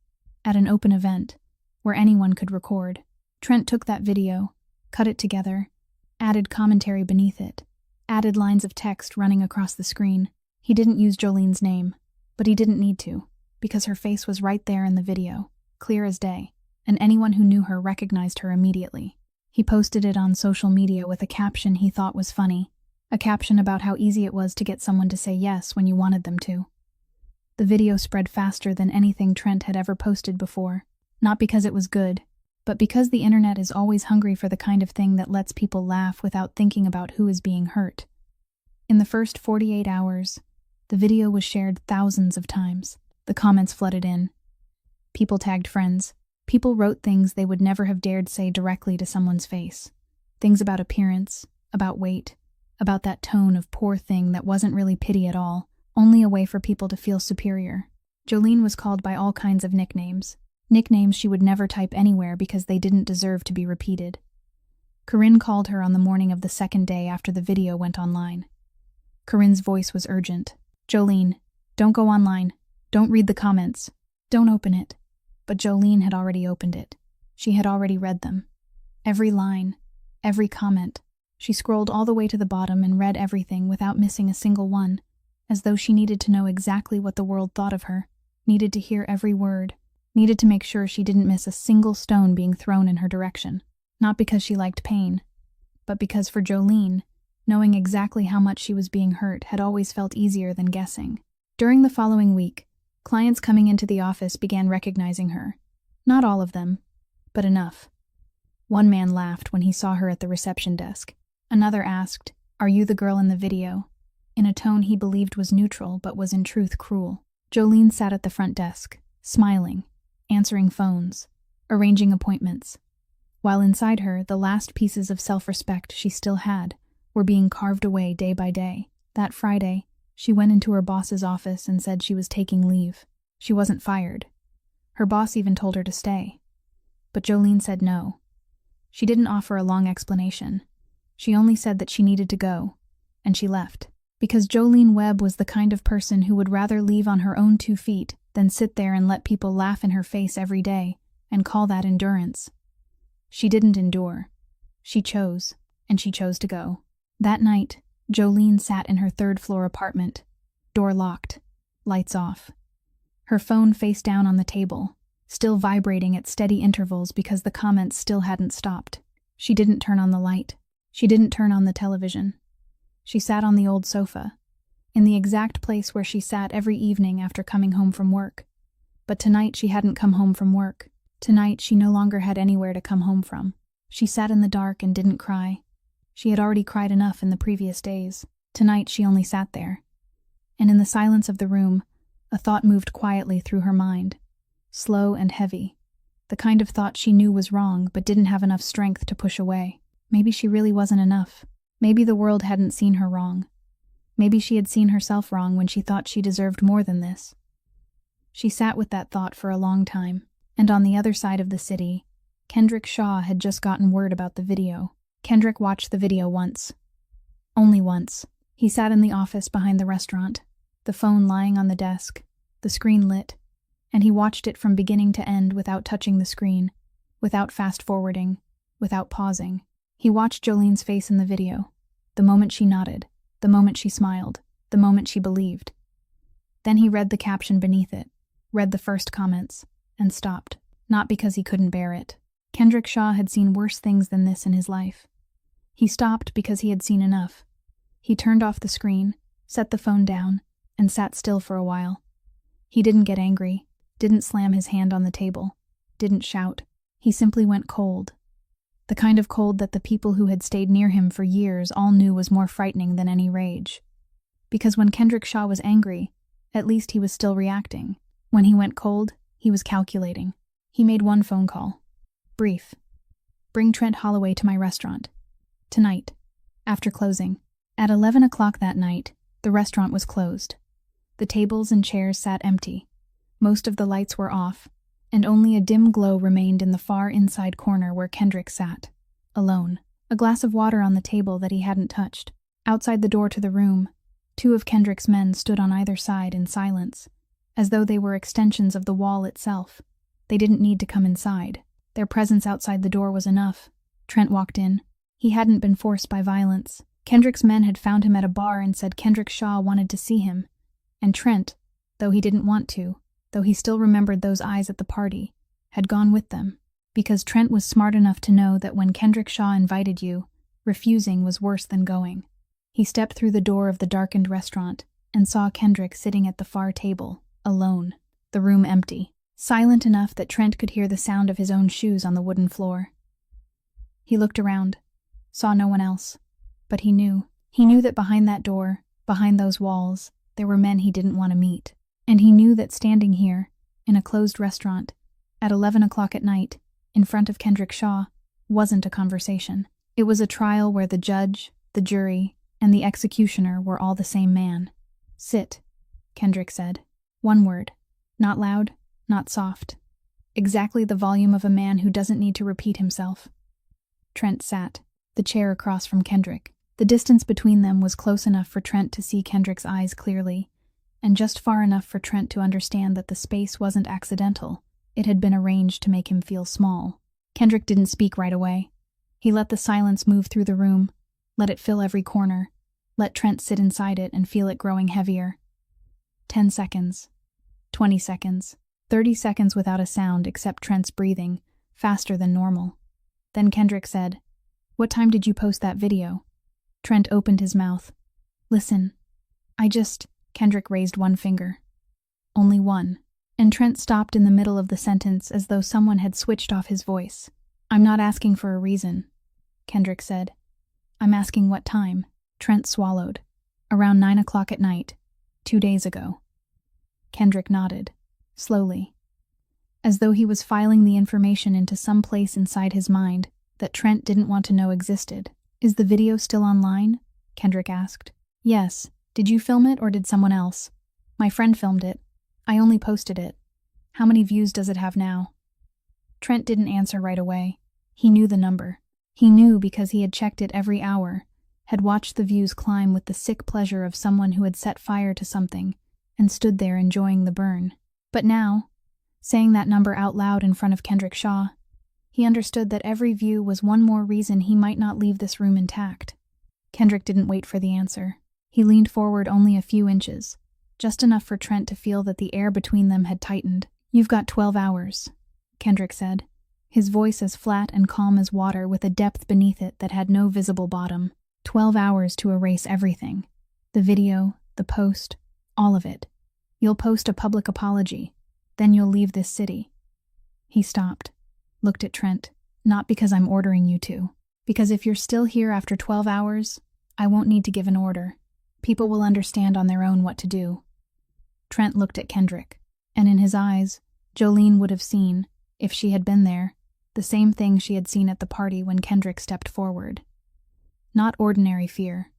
at an open event, where anyone could record. Trent took that video, cut it together, added commentary beneath it, added lines of text running across the screen. He didn't use Jolene's name, but he didn't need to, because her face was right there in the video, clear as day, and anyone who knew her recognized her immediately. He posted it on social media with a caption he thought was funny, a caption about how easy it was to get someone to say yes when you wanted them to. The video spread faster than anything Trent had ever posted before, not because it was good, but because the internet is always hungry for the kind of thing that lets people laugh without thinking about who is being hurt. In the first 48 hours, the video was shared thousands of times. The comments flooded in. People tagged friends. People wrote things they would never have dared say directly to someone's face. Things about appearance, about weight, about that tone of poor thing that wasn't really pity at all, only a way for people to feel superior. Jolene was called by all kinds of nicknames. Nicknames she would never type anywhere because they didn't deserve to be repeated. Corinne called her on the morning of the second day after the video went online. Corinne's voice was urgent. "Jolene, don't go online. Don't read the comments. Don't open it." But Jolene had already opened it. She had already read them. Every line, every comment. She scrolled all the way to the bottom and read everything without missing a single one, as though she needed to know exactly what the world thought of her, needed to hear every word, needed to make sure she didn't miss a single stone being thrown in her direction. Not because she liked pain, but because for Jolene, knowing exactly how much she was being hurt had always felt easier than guessing. During the following week, clients coming into the office began recognizing her. Not all of them, but enough. One man laughed when he saw her at the reception desk. Another asked, "Are you the girl in the video?" in a tone he believed was neutral but was in truth cruel. Jolene sat at the front desk, smiling, answering phones, arranging appointments, while inside her the last pieces of self-respect she still had were being carved away day by day. That Friday, she went into her boss's office and said she was taking leave. She wasn't fired. Her boss even told her to stay. But Jolene said no. She didn't offer a long explanation. She only said that she needed to go, and she left. Because Jolene Webb was the kind of person who would rather leave on her own 2 feet than sit there and let people laugh in her face every day and call that endurance. She didn't endure. She chose, and she chose to go. That night, Jolene sat in her 3rd-floor apartment, door locked, lights off. Her phone face down on the table, still vibrating at steady intervals because the comments still hadn't stopped. She didn't turn on the light. She didn't turn on the television. She sat on the old sofa, in the exact place where she sat every evening after coming home from work. But tonight she hadn't come home from work. Tonight she no longer had anywhere to come home from. She sat in the dark and didn't cry. She had already cried enough in the previous days. Tonight she only sat there. And in the silence of the room, a thought moved quietly through her mind, slow and heavy, the kind of thought she knew was wrong but didn't have enough strength to push away. Maybe she really wasn't enough. Maybe the world hadn't seen her wrong. Maybe she had seen herself wrong when she thought she deserved more than this. She sat with that thought for a long time, and on the other side of the city, Kendrick Shaw had just gotten word about the video. Kendrick watched the video once. Only once. He sat in the office behind the restaurant, the phone lying on the desk, the screen lit, and he watched it from beginning to end without touching the screen, without fast-forwarding, without pausing. He watched Jolene's face in the video, the moment she nodded, the moment she smiled, the moment she believed. Then he read the caption beneath it, read the first comments, and stopped, not because he couldn't bear it. Kendrick Shaw had seen worse things than this in his life. He stopped because he had seen enough. He turned off the screen, set the phone down, and sat still for a while. He didn't get angry, didn't slam his hand on the table, didn't shout. He simply went cold. The kind of cold that the people who had stayed near him for years all knew was more frightening than any rage. Because when Kendrick Shaw was angry, at least he was still reacting. When he went cold, he was calculating. He made one phone call. Brief. Bring Trent Holloway to my restaurant. Tonight. After closing. At 11 o'clock that night, the restaurant was closed. The tables and chairs sat empty. Most of the lights were off, and only a dim glow remained in the far inside corner where Kendrick sat, alone, a glass of water on the table that he hadn't touched. Outside the door to the room, 2 of Kendrick's men stood on either side in silence, as though they were extensions of the wall itself. They didn't need to come inside. Their presence outside the door was enough. Trent walked in. He hadn't been forced by violence. Kendrick's men had found him at a bar and said Kendrick Shaw wanted to see him. And Trent, though he didn't want to, though he still remembered those eyes at the party, had gone with them, because Trent was smart enough to know that when Kendrick Shaw invited you, refusing was worse than going. He stepped through the door of the darkened restaurant and saw Kendrick sitting at the far table, alone, the room empty, silent enough that Trent could hear the sound of his own shoes on the wooden floor. He looked around, saw no one else, but he knew that behind that door, behind those walls, there were men he didn't want to meet. And he knew that standing here, in a closed restaurant, at 11 o'clock at night, in front of Kendrick Shaw, wasn't a conversation. It was a trial where the judge, the jury, and the executioner were all the same man. Sit, Kendrick said. One word. Not loud, not soft. Exactly the volume of a man who doesn't need to repeat himself. Trent sat, the chair across from Kendrick. The distance between them was close enough for Trent to see Kendrick's eyes clearly, and just far enough for Trent to understand that the space wasn't accidental. It had been arranged to make him feel small. Kendrick didn't speak right away. He let the silence move through the room, let it fill every corner, let Trent sit inside it and feel it growing heavier. 10 seconds. 20 seconds. 30 seconds without a sound except Trent's breathing, faster than normal. Then Kendrick said, "What time did you post that video?" Trent opened his mouth. "Listen. Kendrick raised one finger. Only one. And Trent stopped in the middle of the sentence as though someone had switched off his voice. "I'm not asking for a reason," Kendrick said. "I'm asking what time." Trent swallowed. "Around 9 o'clock at night, 2 days ago." Kendrick nodded, slowly, as though he was filing the information into some place inside his mind that Trent didn't want to know existed. "Is the video still online?" Kendrick asked. "Yes. Did you film it or did someone else?" "My friend filmed it. I only posted it. How many views does it have now?" Trent didn't answer right away. He knew the number. He knew because he had checked it every hour, had watched the views climb with the sick pleasure of someone who had set fire to something and stood there enjoying the burn. But now, saying that number out loud in front of Kendrick Shaw, he understood that every view was one more reason he might not leave this room intact. Kendrick didn't wait for the answer. He leaned forward only a few inches, just enough for Trent to feel that the air between them had tightened. "You've got 12 hours, Kendrick said, his voice as flat and calm as water with a depth beneath it that had no visible bottom. 12 hours to erase everything. The video, the post, all of it. You'll post a public apology. Then you'll leave this city." He stopped, looked at Trent. "Not because I'm ordering you to. Because if you're still here after 12 hours, I won't need to give an order. People will understand on their own what to do." Trent looked at Kendrick, and in his eyes, Jolene would have seen, if she had been there, the same thing she had seen at the party when Kendrick stepped forward. Not ordinary fear.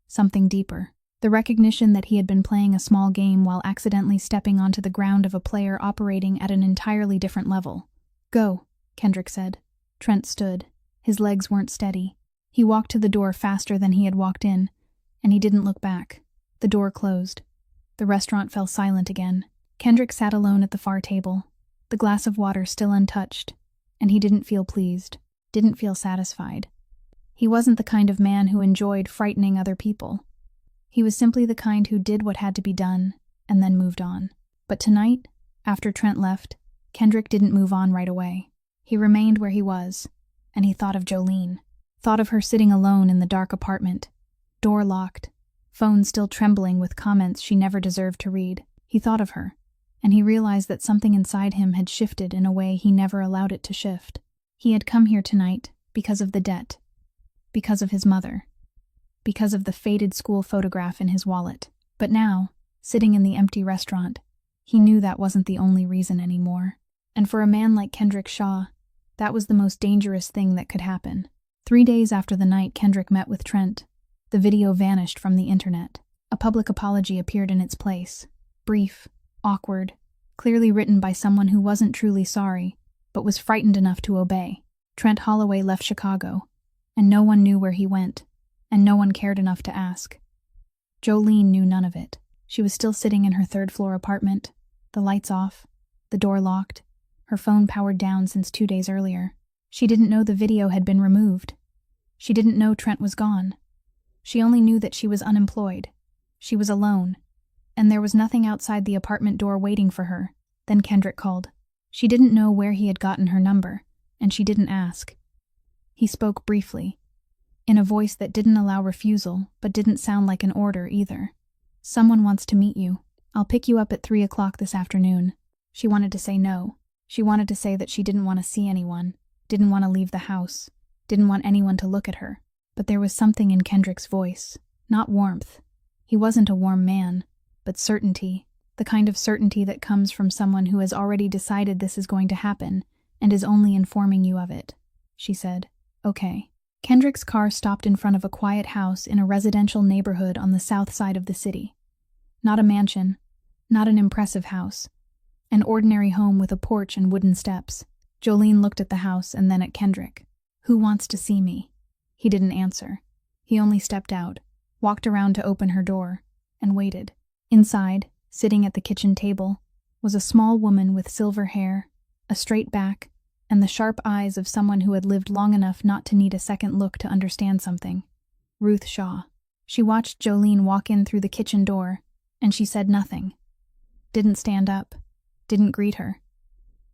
Something deeper. The recognition that he had been playing a small game while accidentally stepping onto the ground of a player operating at an entirely different level. "Go," Kendrick said. Trent stood. His legs weren't steady. He walked to the door faster than he had walked in, and he didn't look back. The door closed. The restaurant fell silent again. Kendrick sat alone at the far table, the glass of water still untouched, and he didn't feel pleased, didn't feel satisfied. He wasn't the kind of man who enjoyed frightening other people. He was simply the kind who did what had to be done, and then moved on. But tonight, after Trent left, Kendrick didn't move on right away. He remained where he was, and he thought of Jolene. Thought of her sitting alone in the dark apartment, door locked, phone still trembling with comments she never deserved to read. He thought of her, and he realized that something inside him had shifted in a way he never allowed it to shift. He had come here tonight because of the debt, because of his mother, because of the faded school photograph in his wallet. But now, sitting in the empty restaurant, he knew that wasn't the only reason anymore. And for a man like Kendrick Shaw, That was the most dangerous thing that could happen. 3 days after the night Kendrick met with Trent, the video vanished from the internet. A public apology appeared in its place. Brief, awkward, clearly written by someone who wasn't truly sorry, but was frightened enough to obey. Trent Holloway left Chicago, and no one knew where he went, and no one cared enough to ask. Jolene knew none of it. She was still sitting in her third-floor apartment, the lights off, the door locked, her phone powered down since 2 days earlier. She didn't know the video had been removed. She didn't know Trent was gone. She only knew that she was unemployed. She was alone, and there was nothing outside the apartment door waiting for her. Then Kendrick called. She didn't know where he had gotten her number, and she didn't ask. He spoke briefly, in a voice that didn't allow refusal, but didn't sound like an order either. "Someone wants to meet you. I'll pick you up at 3 o'clock this afternoon." She wanted to say no. She wanted to say that she didn't want to see anyone, didn't want to leave the house, didn't want anyone to look at her. But there was something in Kendrick's voice, not warmth. He wasn't a warm man, but certainty, the kind of certainty that comes from someone who has already decided this is going to happen and is only informing you of it. She said, "Okay." Kendrick's car stopped in front of a quiet house in a residential neighborhood on the south side of the city. Not a mansion, not an impressive house. An ordinary home with a porch and wooden steps. Jolene looked at the house and then at Kendrick. "Who wants to see me?" He didn't answer. He only stepped out, walked around to open her door, and waited. Inside, sitting at the kitchen table, was a small woman with silver hair, a straight back, and the sharp eyes of someone who had lived long enough not to need a second look to understand something. Ruth Shaw. She watched Jolene walk in through the kitchen door, and she said nothing. Didn't stand up, didn't greet her.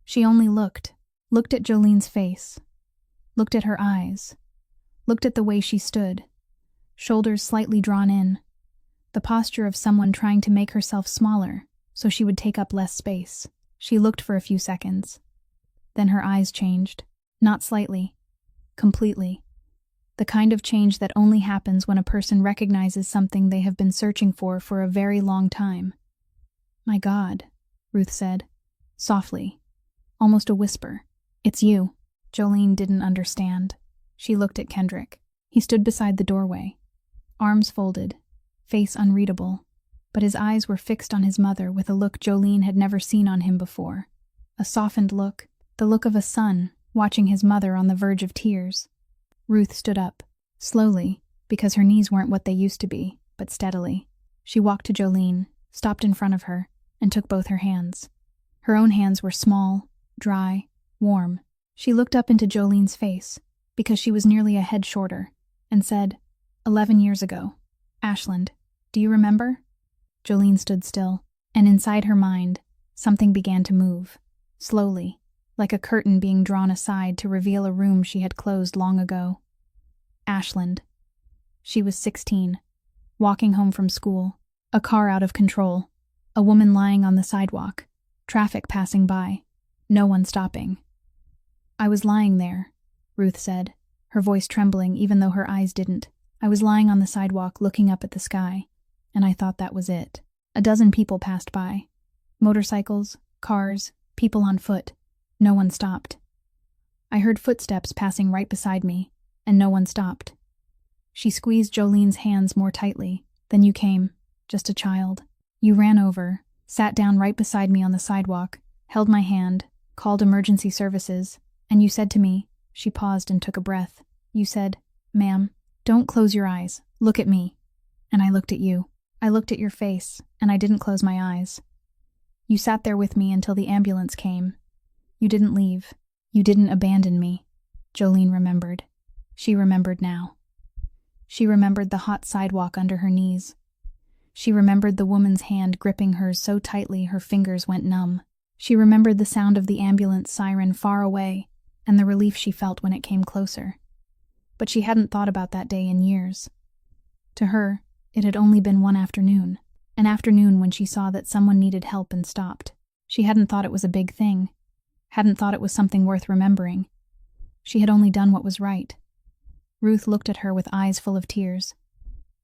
She only looked at Jolene's face, looked at her eyes, looked at the way she stood, shoulders slightly drawn in, the posture of someone trying to make herself smaller so she would take up less space. She looked for a few seconds. Then her eyes changed, not slightly, completely. The kind of change that only happens when a person recognizes something they have been searching for a very long time. "My God," Ruth said, softly, almost a whisper. "It's you." Jolene didn't understand. She looked at Kendrick. He stood beside the doorway, arms folded, face unreadable, but his eyes were fixed on his mother with a look Jolene had never seen on him before. A softened look, the look of a son watching his mother on the verge of tears. Ruth stood up, slowly, because her knees weren't what they used to be, but steadily. She walked to Jolene, stopped in front of her, and took both her hands. Her own hands were small, dry, warm. She looked up into Jolene's face, because she was nearly a head shorter, and said, 11 years ago. Ashland, do you remember?" Jolene stood still, and inside her mind, something began to move, slowly, like a curtain being drawn aside to reveal a room she had closed long ago. Ashland. She was 16, walking home from school, a car out of control, a woman lying on the sidewalk, traffic passing by, no one stopping. "I was lying there," Ruth said, her voice trembling even though her eyes didn't. "I was lying on the sidewalk looking up at the sky, and I thought that was it. A dozen people passed by. Motorcycles, cars, people on foot. No one stopped. I heard footsteps passing right beside me, and no one stopped." She squeezed Jolene's hands more tightly. "Then you came, just a child. You ran over, sat down right beside me on the sidewalk, held my hand, called emergency services, and you said to me," she paused and took a breath, "you said, 'Ma'am, don't close your eyes, look at me.' And I looked at you. I looked at your face, and I didn't close my eyes. You sat there with me until the ambulance came. You didn't leave. You didn't abandon me." Jolene remembered. She remembered now. She remembered the hot sidewalk under her knees. She remembered the woman's hand gripping hers so tightly her fingers went numb. She remembered the sound of the ambulance siren far away and the relief she felt when it came closer. But she hadn't thought about that day in years. To her, it had only been one afternoon, an afternoon when she saw that someone needed help and stopped. She hadn't thought it was a big thing, hadn't thought it was something worth remembering. She had only done what was right. Ruth looked at her with eyes full of tears.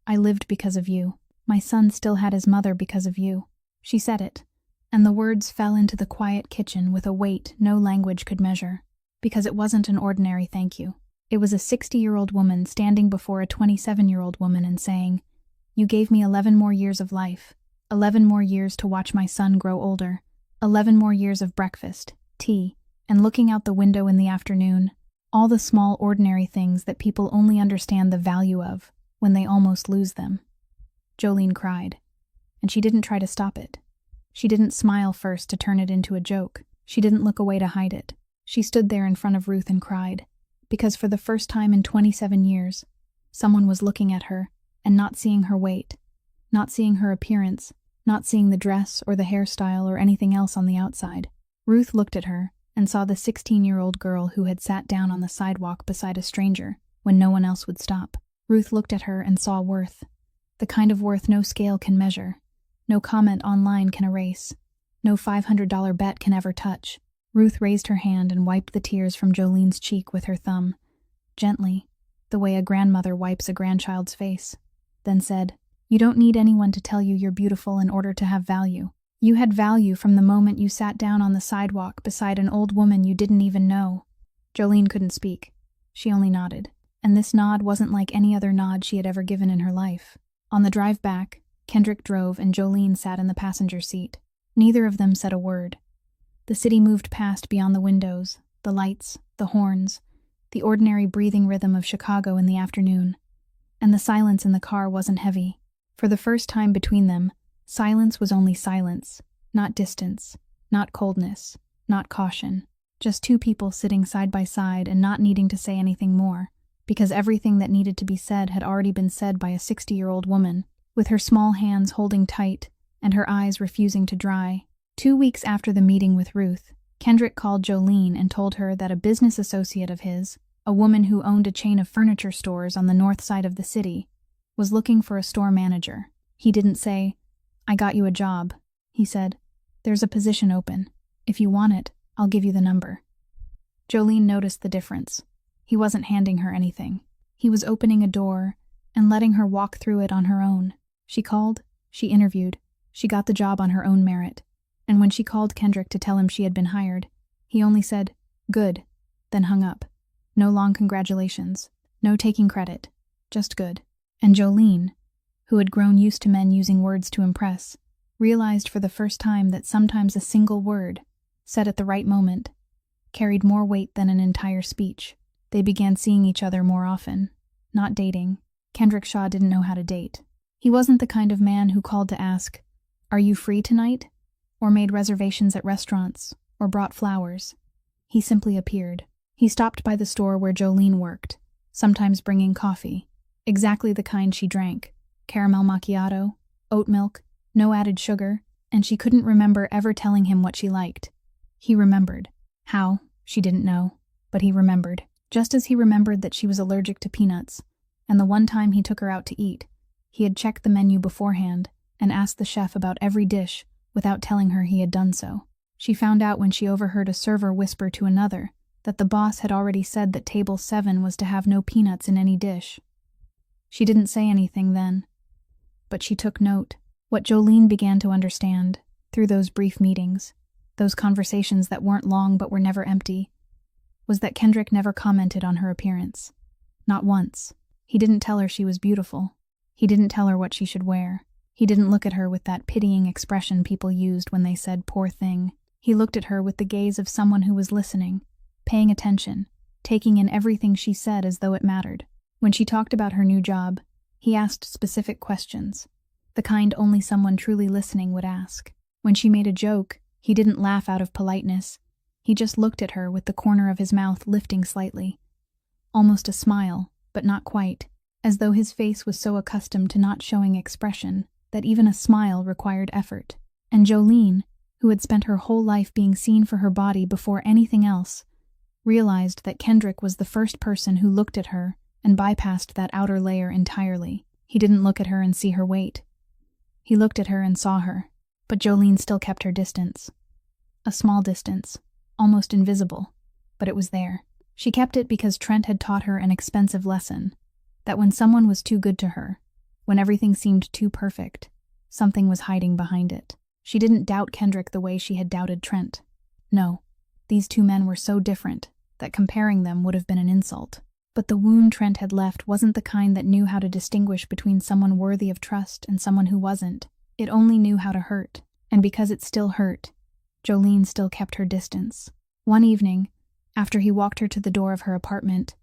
"I lived because of you. My son still had his mother because of you." She said it, and the words fell into the quiet kitchen with a weight no language could measure. because it wasn't an ordinary thank you. It was a 60-year-old woman standing before a 27-year-old woman and saying, "You gave me 11 more years of life, 11 more years to watch my son grow older, 11 more years of breakfast, tea, and looking out the window in the afternoon, all the small ordinary things that people only understand the value of when they almost lose them." Jolene cried, and she didn't try to stop it. She didn't smile first to turn it into a joke. She didn't look away to hide it. She stood there in front of Ruth and cried, because for the first time in 27 years, someone was looking at her and not seeing her weight, not seeing her appearance, not seeing the dress or the hairstyle or anything else on the outside. Ruth looked at her and saw the 16-year-old girl who had sat down on the sidewalk beside a stranger when no one else would stop. Ruth looked at her and saw worth, the kind of worth no scale can measure, no comment online can erase, no $500 bet can ever touch. Ruth raised her hand and wiped the tears from Jolene's cheek with her thumb, gently, the way a grandmother wipes a grandchild's face, then said, "You don't need anyone to tell you you're beautiful in order to have value. You had value from the moment you sat down on the sidewalk beside an old woman you didn't even know." Jolene couldn't speak. She only nodded, and this nod wasn't like any other nod she had ever given in her life. On the drive back, Kendrick drove and Jolene sat in the passenger seat. Neither of them said a word. The city moved past beyond the windows, the lights, the horns, the ordinary breathing rhythm of Chicago in the afternoon. And the silence in the car wasn't heavy. For the first time between them, silence was only silence, not distance, not coldness, not caution. Just two people sitting side by side and not needing to say anything more, because everything that needed to be said had already been said by a 60-year-old woman, with her small hands holding tight and her eyes refusing to dry. 2 weeks after the meeting with Ruth, Kendrick called Jolene and told her that a business associate of his, a woman who owned a chain of furniture stores on the north side of the city, was looking for a store manager. He didn't say, "I got you a job." He said, "There's a position open. If you want it, I'll give you the number." Jolene noticed the difference. He wasn't handing her anything. He was opening a door and letting her walk through it on her own. She called, she interviewed, she got the job on her own merit. And when she called Kendrick to tell him she had been hired, he only said, "Good," then hung up. No long congratulations, no taking credit, just good. And Jolene, who had grown used to men using words to impress, realized for the first time that sometimes a single word, said at the right moment, carried more weight than an entire speech. They began seeing each other more often, not dating. Kendrick Shaw didn't know how to date. He wasn't the kind of man who called to ask, "Are you free tonight?" or made reservations at restaurants, or brought flowers. He simply appeared. He stopped by the store where Jolene worked, sometimes bringing coffee, exactly the kind she drank, caramel macchiato, oat milk, no added sugar, and she couldn't remember ever telling him what she liked. He remembered. How, she didn't know, but he remembered. Just as he remembered that she was allergic to peanuts, and the one time he took her out to eat, he had checked the menu beforehand and asked the chef about every dish without telling her he had done so. She found out when she overheard a server whisper to another that the boss had already said that table 7 was to have no peanuts in any dish. She didn't say anything then, but she took note. What Jolene began to understand, through those brief meetings, those conversations that weren't long but were never empty, was that Kendrick never commented on her appearance. Not once. He didn't tell her she was beautiful. He didn't tell her what she should wear. He didn't look at her with that pitying expression people used when they said "poor thing." He looked at her with the gaze of someone who was listening, paying attention, taking in everything she said as though it mattered. When she talked about her new job, he asked specific questions, the kind only someone truly listening would ask. When she made a joke, he didn't laugh out of politeness. He just looked at her with the corner of his mouth lifting slightly. Almost a smile, but not quite, as though his face was so accustomed to not showing expression that even a smile required effort. And Jolene, who had spent her whole life being seen for her body before anything else, realized that Kendrick was the first person who looked at her and bypassed that outer layer entirely. He didn't look at her and see her weight. He looked at her and saw her, but Jolene still kept her distance. A small distance, almost invisible, but it was there. She kept it because Trent had taught her an expensive lesson, that when someone was too good to her, when everything seemed too perfect, something was hiding behind it. She didn't doubt Kendrick the way she had doubted Trent. No, these two men were so different, that comparing them would have been an insult. But the wound Trent had left wasn't the kind that knew how to distinguish between someone worthy of trust and someone who wasn't. It only knew how to hurt, and because it still hurt, Jolene still kept her distance. One evening, after he walked her to the door of her apartment,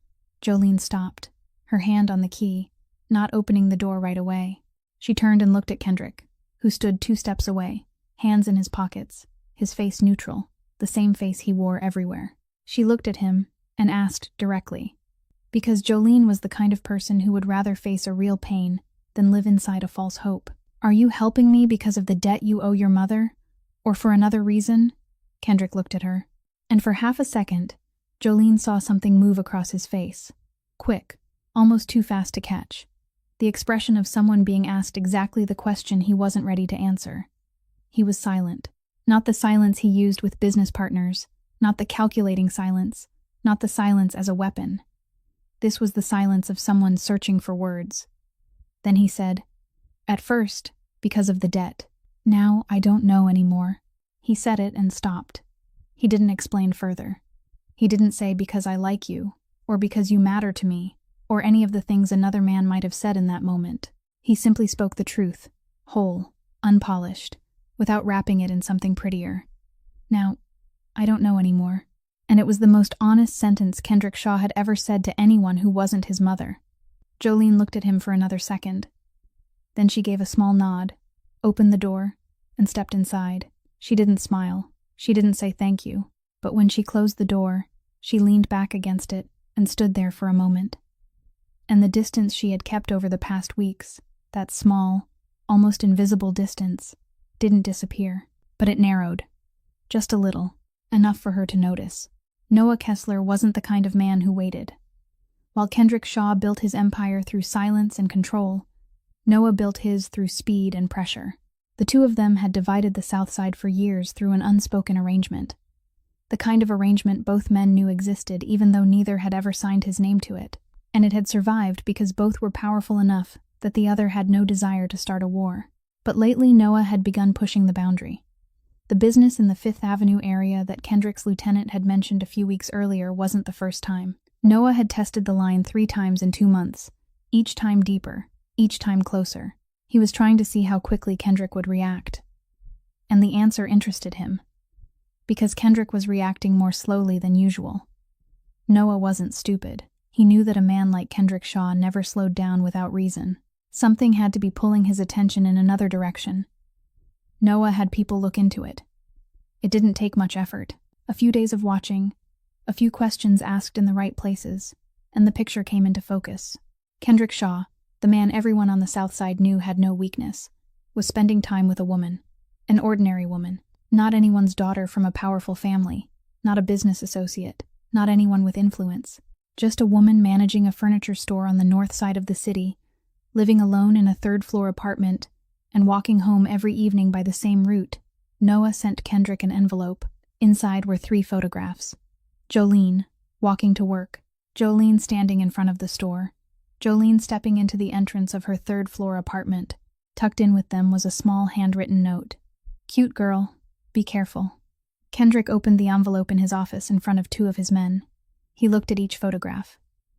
Jolene stopped, her hand on the key, not opening the door right away. She turned and looked at Kendrick, who stood 2 steps away, hands in his pockets, his face neutral, the same face he wore everywhere. She looked at him and asked directly, because Jolene was the kind of person who would rather face a real pain than live inside a false hope. "Are you helping me because of the debt you owe your mother? Or for another reason?" Kendrick looked at her, and for half a second, Jolene saw something move across his face. Quick, almost too fast to catch. The expression of someone being asked exactly the question he wasn't ready to answer. He was silent. Not the silence he used with business partners, not the calculating silence, not the silence as a weapon. This was the silence of someone searching for words. Then he said, "At first, because of the debt. Now I don't know anymore." He said it and stopped. He didn't explain further. He didn't say because I like you, or because you matter to me, or any of the things another man might have said in that moment. He simply spoke the truth, whole, unpolished, without wrapping it in something prettier. "Now, I don't know anymore." And it was the most honest sentence Kendrick Shaw had ever said to anyone who wasn't his mother. Jolene looked at him for another second. Then she gave a small nod, opened the door, and stepped inside. She didn't smile. She didn't say thank you. But when she closed the door, she leaned back against it and stood there for a moment. And the distance she had kept over the past weeks, that small, almost invisible distance, didn't disappear, but it narrowed. Just a little, enough for her to notice. Noah Kessler wasn't the kind of man who waited. While Kendrick Shaw built his empire through silence and control, Noah built his through speed and pressure. The two of them had divided the South Side for years through an unspoken arrangement. The kind of arrangement both men knew existed even though neither had ever signed his name to it. And it had survived because both were powerful enough that the other had no desire to start a war. But lately Noah had begun pushing the boundary. The business in the Fifth Avenue area that Kendrick's lieutenant had mentioned a few weeks earlier wasn't the first time. Noah had tested the line 3 times in 2 months, each time deeper, each time closer. He was trying to see how quickly Kendrick would react. And the answer interested him, because Kendrick was reacting more slowly than usual. Noah wasn't stupid. He knew that a man like Kendrick Shaw never slowed down without reason. Something had to be pulling his attention in another direction. Noah had people look into it. It didn't take much effort. A few days of watching, a few questions asked in the right places, and the picture came into focus. Kendrick Shaw, the man everyone on the South Side knew had no weakness, was spending time with a woman. An ordinary woman. Not anyone's daughter from a powerful family. Not a business associate. Not anyone with influence. Just a woman managing a furniture store on the north side of the city, living alone in a 3rd-floor apartment, and walking home every evening by the same route. Noah sent Kendrick an envelope. Inside were 3 photographs. Jolene, walking to work. Jolene standing in front of the store. Jolene stepping into the entrance of her 3rd-floor apartment. Tucked in with them was a small handwritten note. "Cute girl. Be careful." Kendrick opened the envelope in his office in front of 2 of his men. He looked at each photograph.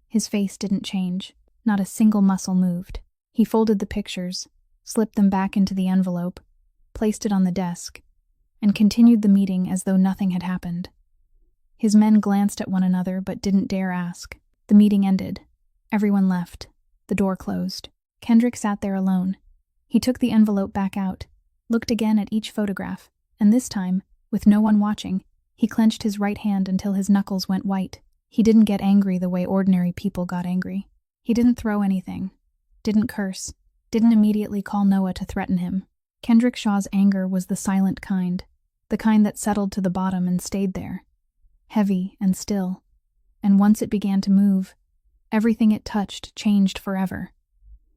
His face didn't change. Not a single muscle moved. He folded the pictures, slipped them back into the envelope, placed it on the desk, and continued the meeting as though nothing had happened. His men glanced at one another but didn't dare ask. The meeting ended. Everyone left. The door closed. Kendrick sat there alone. He took the envelope back out, looked again at each photograph, and this time, with no one watching, he clenched his right hand until his knuckles went white. He didn't get angry the way ordinary people got angry. He didn't throw anything, didn't curse, didn't immediately call Noah to threaten him. Kendrick Shaw's anger was the silent kind, the kind that settled to the bottom and stayed there, heavy and still. And once it began to move, everything it touched changed forever.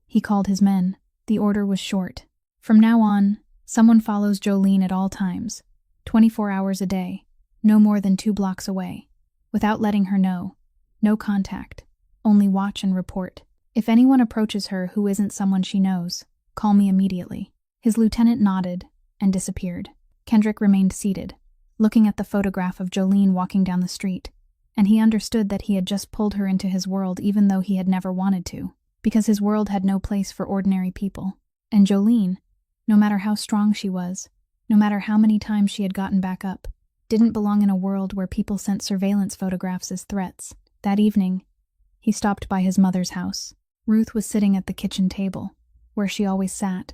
He called his men. The order was short. "From now on, someone follows Jolene at all times, 24 hours a day, no more than 2 blocks away, without letting her know. No contact, only watch and report. If anyone approaches her who isn't someone she knows, call me immediately." His lieutenant nodded and disappeared. Kendrick remained seated, looking at the photograph of Jolene walking down the street. and he understood that he had just pulled her into his world even though he had never wanted to, because his world had no place for ordinary people. And Jolene, no matter how strong she was, no matter how many times she had gotten back up, didn't belong in a world where people sent surveillance photographs as threats. That evening, he stopped by his mother's house. Ruth was sitting at the kitchen table, where she always sat,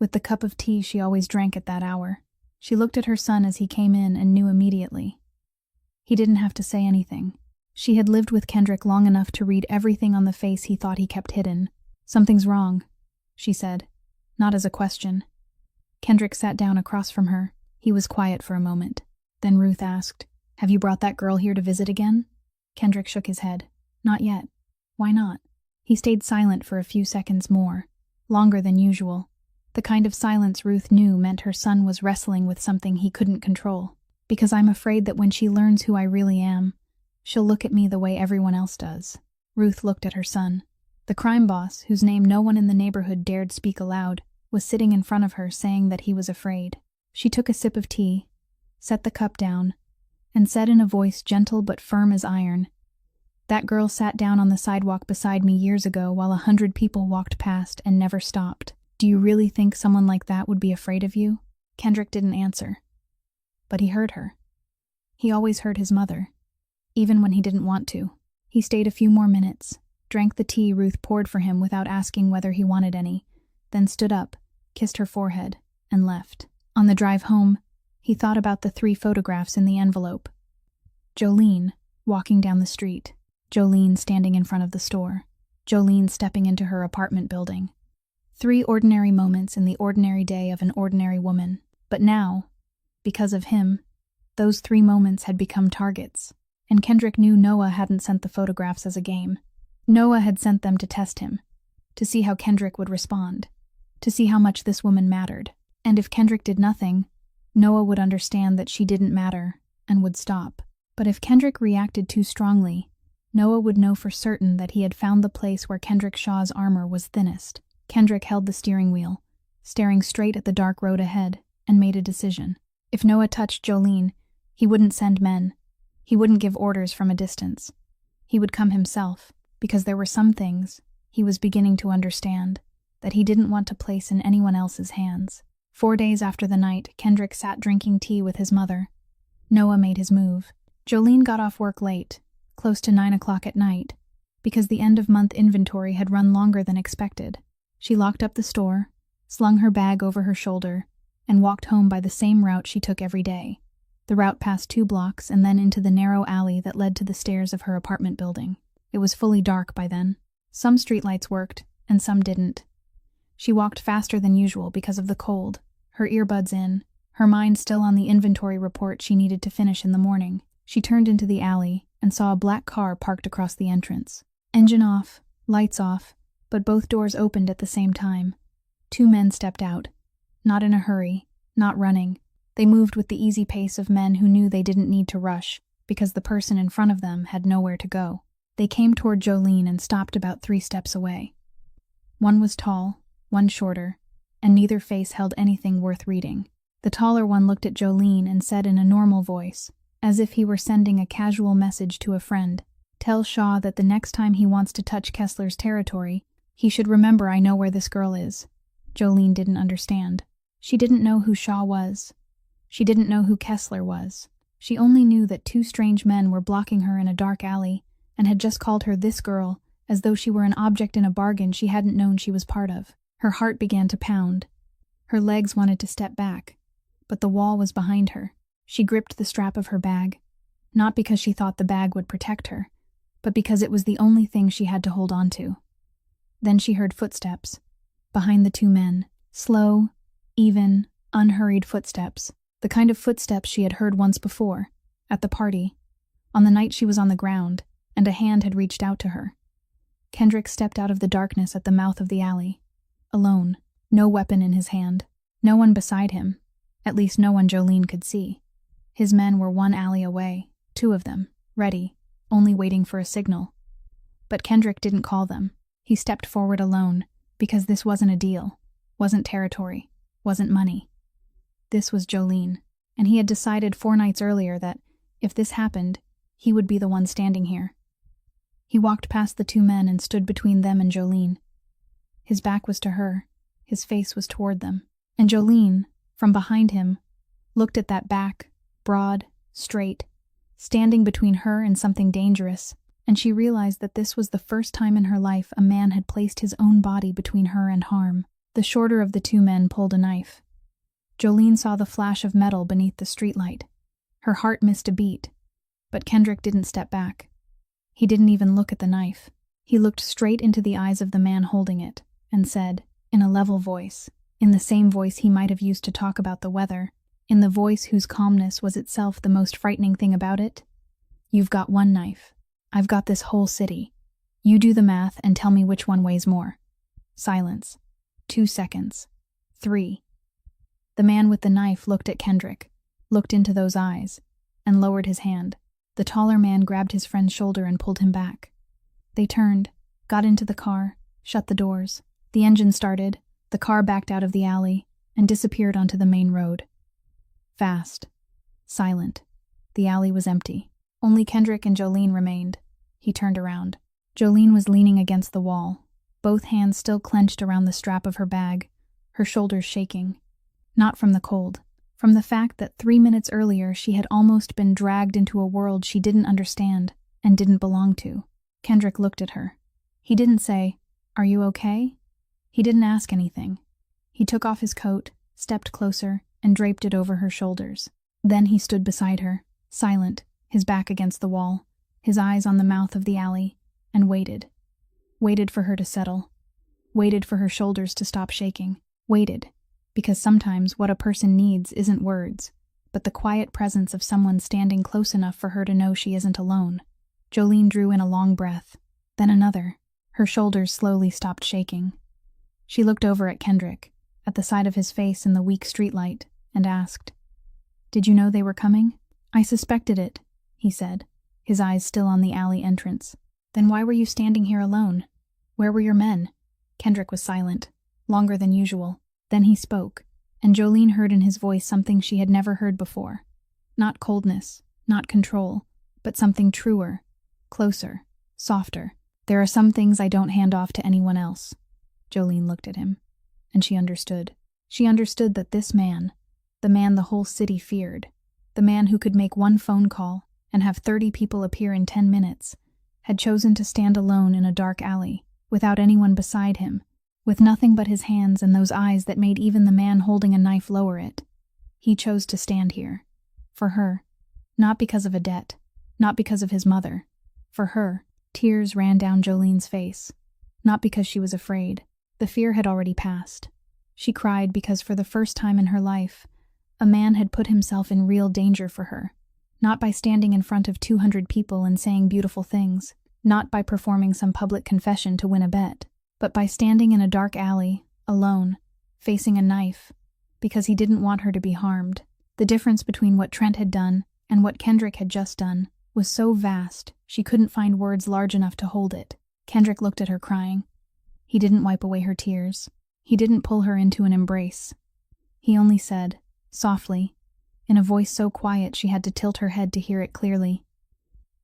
with the cup of tea she always drank at that hour. She looked at her son as he came in and knew immediately. He didn't have to say anything. She had lived with Kendrick long enough to read everything on the face he thought he kept hidden. "Something's wrong," she said, not as a question. Kendrick sat down across from her. He was quiet for a moment. Then Ruth asked, "Have you brought that girl here to visit again?" Kendrick shook his head. "Not yet." "Why not?" He stayed silent for a few seconds more, longer than usual. The kind of silence Ruth knew meant her son was wrestling with something he couldn't control. "Because I'm afraid that when she learns who I really am, she'll look at me the way everyone else does." Ruth looked at her son. The crime boss, whose name no one in the neighborhood dared speak aloud, was sitting in front of her saying that he was afraid. She took a sip of tea, set the cup down, and said in a voice gentle but firm as iron, "That girl sat down on the sidewalk beside me years ago while 100 people walked past and never stopped. Do you really think someone like that would be afraid of you?" Kendrick didn't answer. But he heard her. He always heard his mother, even when he didn't want to. He stayed a few more minutes, drank the tea Ruth poured for him without asking whether he wanted any, then stood up, kissed her forehead, and left. On the drive home, he thought about the 3 photographs in the envelope. Jolene, walking down the street. Jolene standing in front of the store. Jolene stepping into her apartment building. 3 ordinary moments in the ordinary day of an ordinary woman. But now, because of him, those 3 moments had become targets. And Kendrick knew Noah hadn't sent the photographs as a game. Noah had sent them to test him, to see how Kendrick would respond, to see how much this woman mattered. And if Kendrick did nothing, Noah would understand that she didn't matter and would stop. But if Kendrick reacted too strongly, Noah would know for certain that he had found the place where Kendrick Shaw's armor was thinnest. Kendrick held the steering wheel, staring straight at the dark road ahead, and made a decision. If Noah touched Jolene, he wouldn't send men. He wouldn't give orders from a distance. He would come himself, because there were some things he was beginning to understand that he didn't want to place in anyone else's hands. 4 days after the night, Kendrick sat drinking tea with his mother. Noah made his move. Jolene got off work late, close to 9 o'clock at night, because the end-of-month inventory had run longer than expected. She locked up the store, slung her bag over her shoulder, and walked home by the same route she took every day. The route passed 2 blocks and then into the narrow alley that led to the stairs of her apartment building. It was fully dark by then. Some streetlights worked, and some didn't. She walked faster than usual because of the cold, her earbuds in, her mind still on the inventory report she needed to finish in the morning. She turned into the alley and saw a black car parked across the entrance. Engine off, lights off, but both doors opened at the same time. 2 men stepped out, not in a hurry, not running. They moved with the easy pace of men who knew they didn't need to rush because the person in front of them had nowhere to go. They came toward Jolene and stopped about 3 steps away. One was tall, one shorter, and neither face held anything worth reading. The taller one looked at Jolene and said in a normal voice, as if he were sending a casual message to a friend, "Tell Shaw that the next time he wants to touch Kessler's territory, he should remember I know where this girl is." Jolene didn't understand. She didn't know who Shaw was. She didn't know who Kessler was. She only knew that 2 strange men were blocking her in a dark alley and had just called her this girl, as though she were an object in a bargain she hadn't known she was part of. Her heart began to pound. Her legs wanted to step back, but the wall was behind her. She gripped the strap of her bag, not because she thought the bag would protect her, but because it was the only thing she had to hold on to. Then she heard footsteps, behind the 2 men, slow, even, unhurried footsteps, the kind of footsteps she had heard once before, at the party, on the night she was on the ground, and a hand had reached out to her. Kendrick stepped out of the darkness at the mouth of the alley, alone, no weapon in his hand, no one beside him, at least no one Jolene could see. His men were 1 alley away, 2 of them, ready, only waiting for a signal. But Kendrick didn't call them. He stepped forward alone, because this wasn't a deal, wasn't territory, wasn't money. This was Jolene, and he had decided 4 nights earlier that, if this happened, He would be the one standing here. He walked past the two men and stood between them and Jolene. His back was to her, his face was toward them, and Jolene, from behind him, looked at that back, broad, straight, standing between her and something dangerous, and she realized that this was the first time in her life a man had placed his own body between her and harm. The shorter of the two men pulled a knife. Jolene saw the flash of metal beneath the streetlight. Her heart missed a beat, but Kendrick didn't step back. He didn't even look at the knife. He looked straight into the eyes of the man holding it, and said, in a level voice, in the same voice he might have used to talk about the weather, in the voice whose calmness was itself the most frightening thing about it, "You've got one knife. I've got this whole city. You do the math and tell me which one weighs more." Silence. 2 seconds. 3. The man with the knife looked at Kendrick, looked into those eyes, and lowered his hand. The taller man grabbed his friend's shoulder and pulled him back. They turned, got into the car, shut the doors. The engine started, the car backed out of the alley, and disappeared onto the main road. Fast. Silent. The alley was empty. Only Kendrick and Jolene remained. He turned around. Jolene was leaning against the wall, both hands still clenched around the strap of her bag, her shoulders shaking. Not from the cold, from the fact that 3 minutes earlier she had almost been dragged into a world she didn't understand and didn't belong to. Kendrick looked at her. He didn't say, "Are you okay?" He didn't ask anything. He took off his coat, stepped closer, and draped it over her shoulders. Then he stood beside her, silent, his back against the wall, his eyes on the mouth of the alley, and waited. Waited for her to settle. Waited for her shoulders to stop shaking. Waited, because sometimes what a person needs isn't words, but the quiet presence of someone standing close enough for her to know she isn't alone. Jolene drew in a long breath, then another. Her shoulders slowly stopped shaking. She looked over at Kendrick, at the side of his face in the weak streetlight, and asked, "Did you know they were coming?" "I suspected it," he said, his eyes still on the alley entrance. "Then why were you standing here alone? Where were your men?" Kendrick was silent, longer than usual. Then he spoke, and Jolene heard in his voice something she had never heard before. Not coldness, not control, but something truer, closer, softer. "There are some things I don't hand off to anyone else." Jolene looked at him, and she understood. She understood that this man, the man the whole city feared, the man who could make one phone call and have 30 people appear in 10 minutes, had chosen to stand alone in a dark alley, without anyone beside him, with nothing but his hands and those eyes that made even the man holding a knife lower it. He chose to stand here. For her. Not because of a debt. Not because of his mother. For her. Tears ran down Jolene's face. Not because she was afraid. The fear had already passed. She cried because for the first time in her life, a man had put himself in real danger for her. Not by standing in front of 200 people and saying beautiful things. Not by performing some public confession to win a bet. But by standing in a dark alley, alone, facing a knife, because he didn't want her to be harmed. The difference between what Trent had done and what Kendrick had just done was so vast she couldn't find words large enough to hold it. Kendrick looked at her crying. He didn't wipe away her tears. He didn't pull her into an embrace. He only said, softly, in a voice so quiet she had to tilt her head to hear it clearly,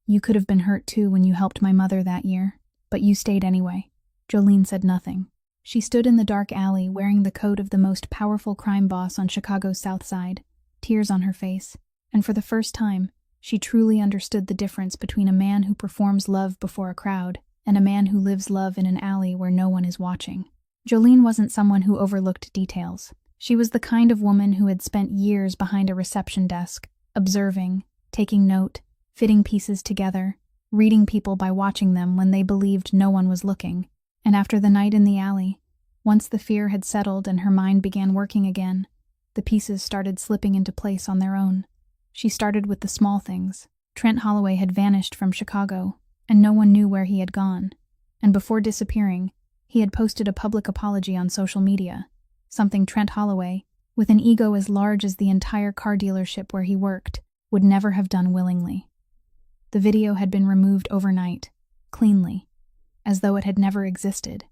"You could have been hurt too when you helped my mother that year, but you stayed anyway." Jolene said nothing. She stood in the dark alley wearing the coat of the most powerful crime boss on Chicago's South Side, tears on her face, and for the first time, she truly understood the difference between a man who performs love before a crowd and a man who lives love in an alley where no one is watching. Jolene wasn't someone who overlooked details. She was the kind of woman who had spent years behind a reception desk, observing, taking note, fitting pieces together, reading people by watching them when they believed no one was looking. And after the night in the alley, once the fear had settled and her mind began working again, the pieces started slipping into place on their own. She started with the small things. Trent Holloway had vanished from Chicago, and no one knew where he had gone. And before disappearing, he had posted a public apology on social media, something Trent Holloway, with an ego as large as the entire car dealership where he worked, would never have done willingly. The video had been removed overnight, cleanly, as though it had never existed,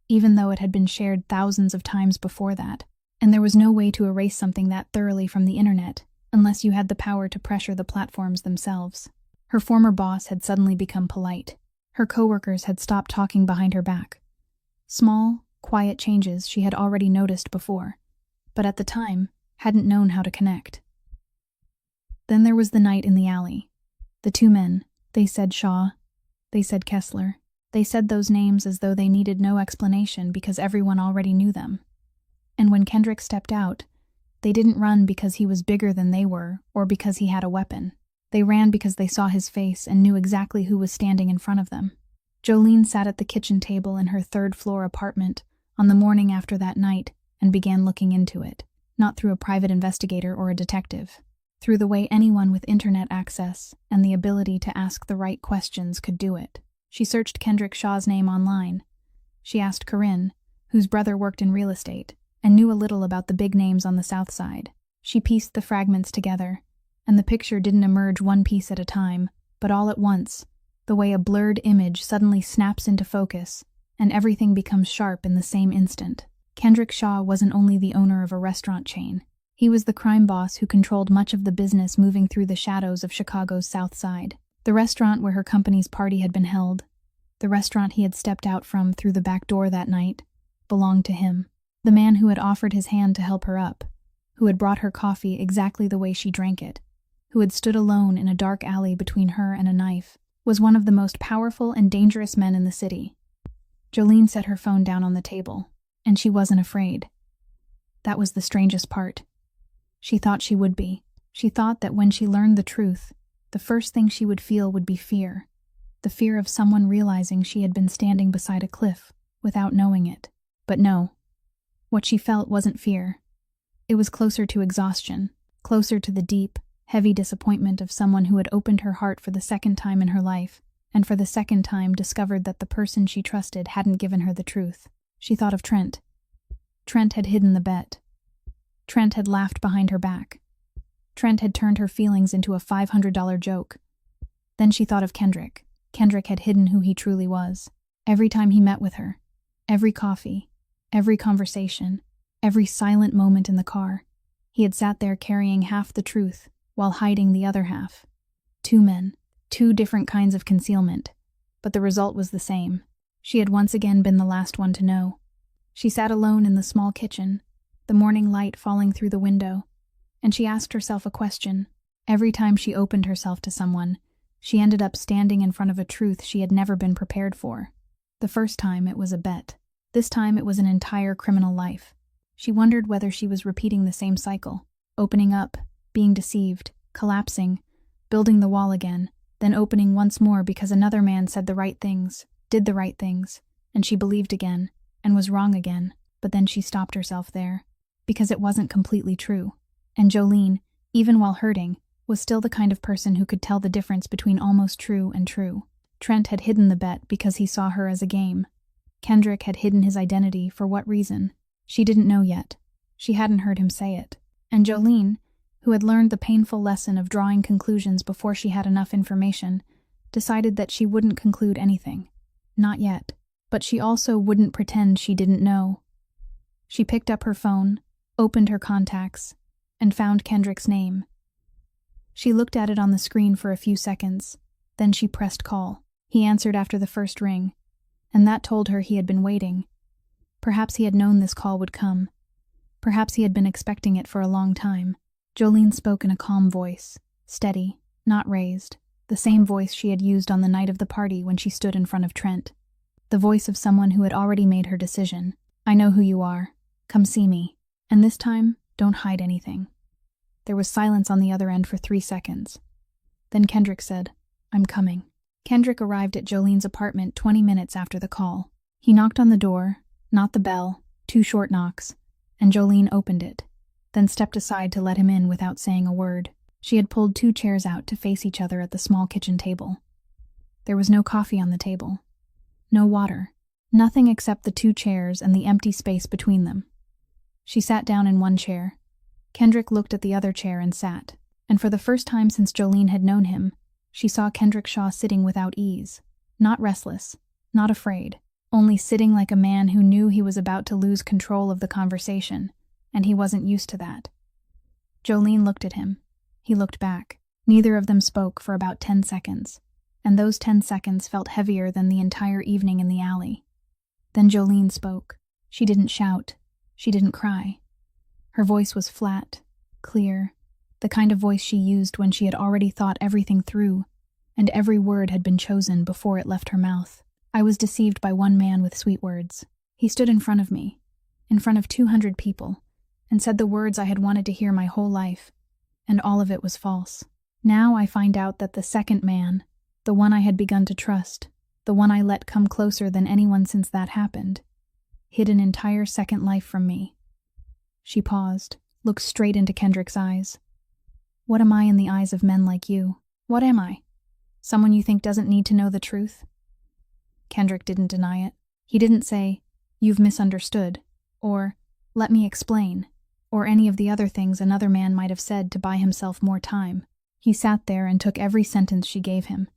even though it had been shared thousands of times before that, and there was no way to erase something that thoroughly from the internet, unless you had the power to pressure the platforms themselves. Her former boss had suddenly become polite. Her coworkers had stopped talking behind her back. Small, quiet changes she had already noticed before, but at the time, hadn't known how to connect. Then there was the night in the alley. The two men, they said Shaw, they said Kessler. They said those names as though they needed no explanation because everyone already knew them. And when Kendrick stepped out, they didn't run because he was bigger than they were or because he had a weapon. They ran because they saw his face and knew exactly who was standing in front of them. Jolene sat at the kitchen table in her third-floor apartment on the morning after that night and began looking into it, not through a private investigator or a detective, through the way anyone with internet access and the ability to ask the right questions could do it. She searched Kendrick Shaw's name online. She asked Corinne, whose brother worked in real estate, and knew a little about the big names on the South Side. She pieced the fragments together, and the picture didn't emerge one piece at a time, but all at once, the way a blurred image suddenly snaps into focus, and everything becomes sharp in the same instant. Kendrick Shaw wasn't only the owner of a restaurant chain. He was the crime boss who controlled much of the business moving through the shadows of Chicago's South Side. The restaurant where her company's party had been held, the restaurant he had stepped out from through the back door that night, belonged to him. The man who had offered his hand to help her up, who had brought her coffee exactly the way she drank it, who had stood alone in a dark alley between her and a knife, was one of the most powerful and dangerous men in the city. Jolene set her phone down on the table, and she wasn't afraid. That was the strangest part. She thought she would be. She thought that when she learned the truth, the first thing she would feel would be fear. The fear of someone realizing she had been standing beside a cliff without knowing it. But no. What she felt wasn't fear. It was closer to exhaustion, closer to the deep, heavy disappointment of someone who had opened her heart for the second time in her life, and for the second time discovered that the person she trusted hadn't given her the truth. She thought of Trent. Trent had hidden the bet. Trent had laughed behind her back. Trent had turned her feelings into a $500 joke. Then she thought of Kendrick. Kendrick had hidden who he truly was. Every time he met with her, every coffee, every conversation, every silent moment in the car, he had sat there carrying half the truth while hiding the other half. Two men, two different kinds of concealment, but the result was the same. She had once again been the last one to know. She sat alone in the small kitchen, the morning light falling through the window, and she asked herself a question. Every time she opened herself to someone, she ended up standing in front of a truth she had never been prepared for. The first time it was a bet. This time it was an entire criminal life. She wondered whether she was repeating the same cycle, opening up, being deceived, collapsing, building the wall again, then opening once more because another man said the right things, did the right things, and she believed again, and was wrong again. But then she stopped herself there, because it wasn't completely true. And Jolene, even while hurting, was still the kind of person who could tell the difference between almost true and true. Trent had hidden the bet because he saw her as a game. Kendrick had hidden his identity for what reason? She didn't know yet. She hadn't heard him say it. And Jolene, who had learned the painful lesson of drawing conclusions before she had enough information, decided that she wouldn't conclude anything. Not yet. But she also wouldn't pretend she didn't know. She picked up her phone, opened her contacts, and found Kendrick's name. She looked at it on the screen for a few seconds, then she pressed call. He answered after the first ring, and that told her he had been waiting. Perhaps he had known this call would come. Perhaps he had been expecting it for a long time. Jolene spoke in a calm voice, steady, not raised, the same voice she had used on the night of the party when she stood in front of Trent. The voice of someone who had already made her decision. I know who you are. Come see me. And this time, don't hide anything. There was silence on the other end for 3 seconds. Then Kendrick said, I'm coming. Kendrick arrived at Jolene's apartment 20 minutes after the call. He knocked on the door, not the bell, 2 short knocks, and Jolene opened it, then stepped aside to let him in without saying a word. She had pulled 2 chairs out to face each other at the small kitchen table. There was no coffee on the table. No water. Nothing except the 2 chairs and the empty space between them. She sat down in one chair. Kendrick looked at the other chair and sat. And for the first time since Jolene had known him, she saw Kendrick Shaw sitting without ease. Not restless. Not afraid. Only sitting like a man who knew he was about to lose control of the conversation, and he wasn't used to that. Jolene looked at him. He looked back. Neither of them spoke for about 10 seconds, and those 10 seconds felt heavier than the entire evening in the alley. Then Jolene spoke. She didn't shout. She didn't cry. Her voice was flat, clear, the kind of voice she used when she had already thought everything through, and every word had been chosen before it left her mouth. I was deceived by one man with sweet words. He stood in front of me, in front of 200 people, and said the words I had wanted to hear my whole life, and all of it was false. Now I find out that the second man, the one I had begun to trust, the one I let come closer than anyone since that happened, hid an entire second life from me. She paused, looked straight into Kendrick's eyes. What am I in the eyes of men like you? What am I? Someone you think doesn't need to know the truth? Kendrick didn't deny it. He didn't say, "You've misunderstood," or "Let me explain," or any of the other things another man might have said to buy himself more time. He sat there and took every sentence she gave him,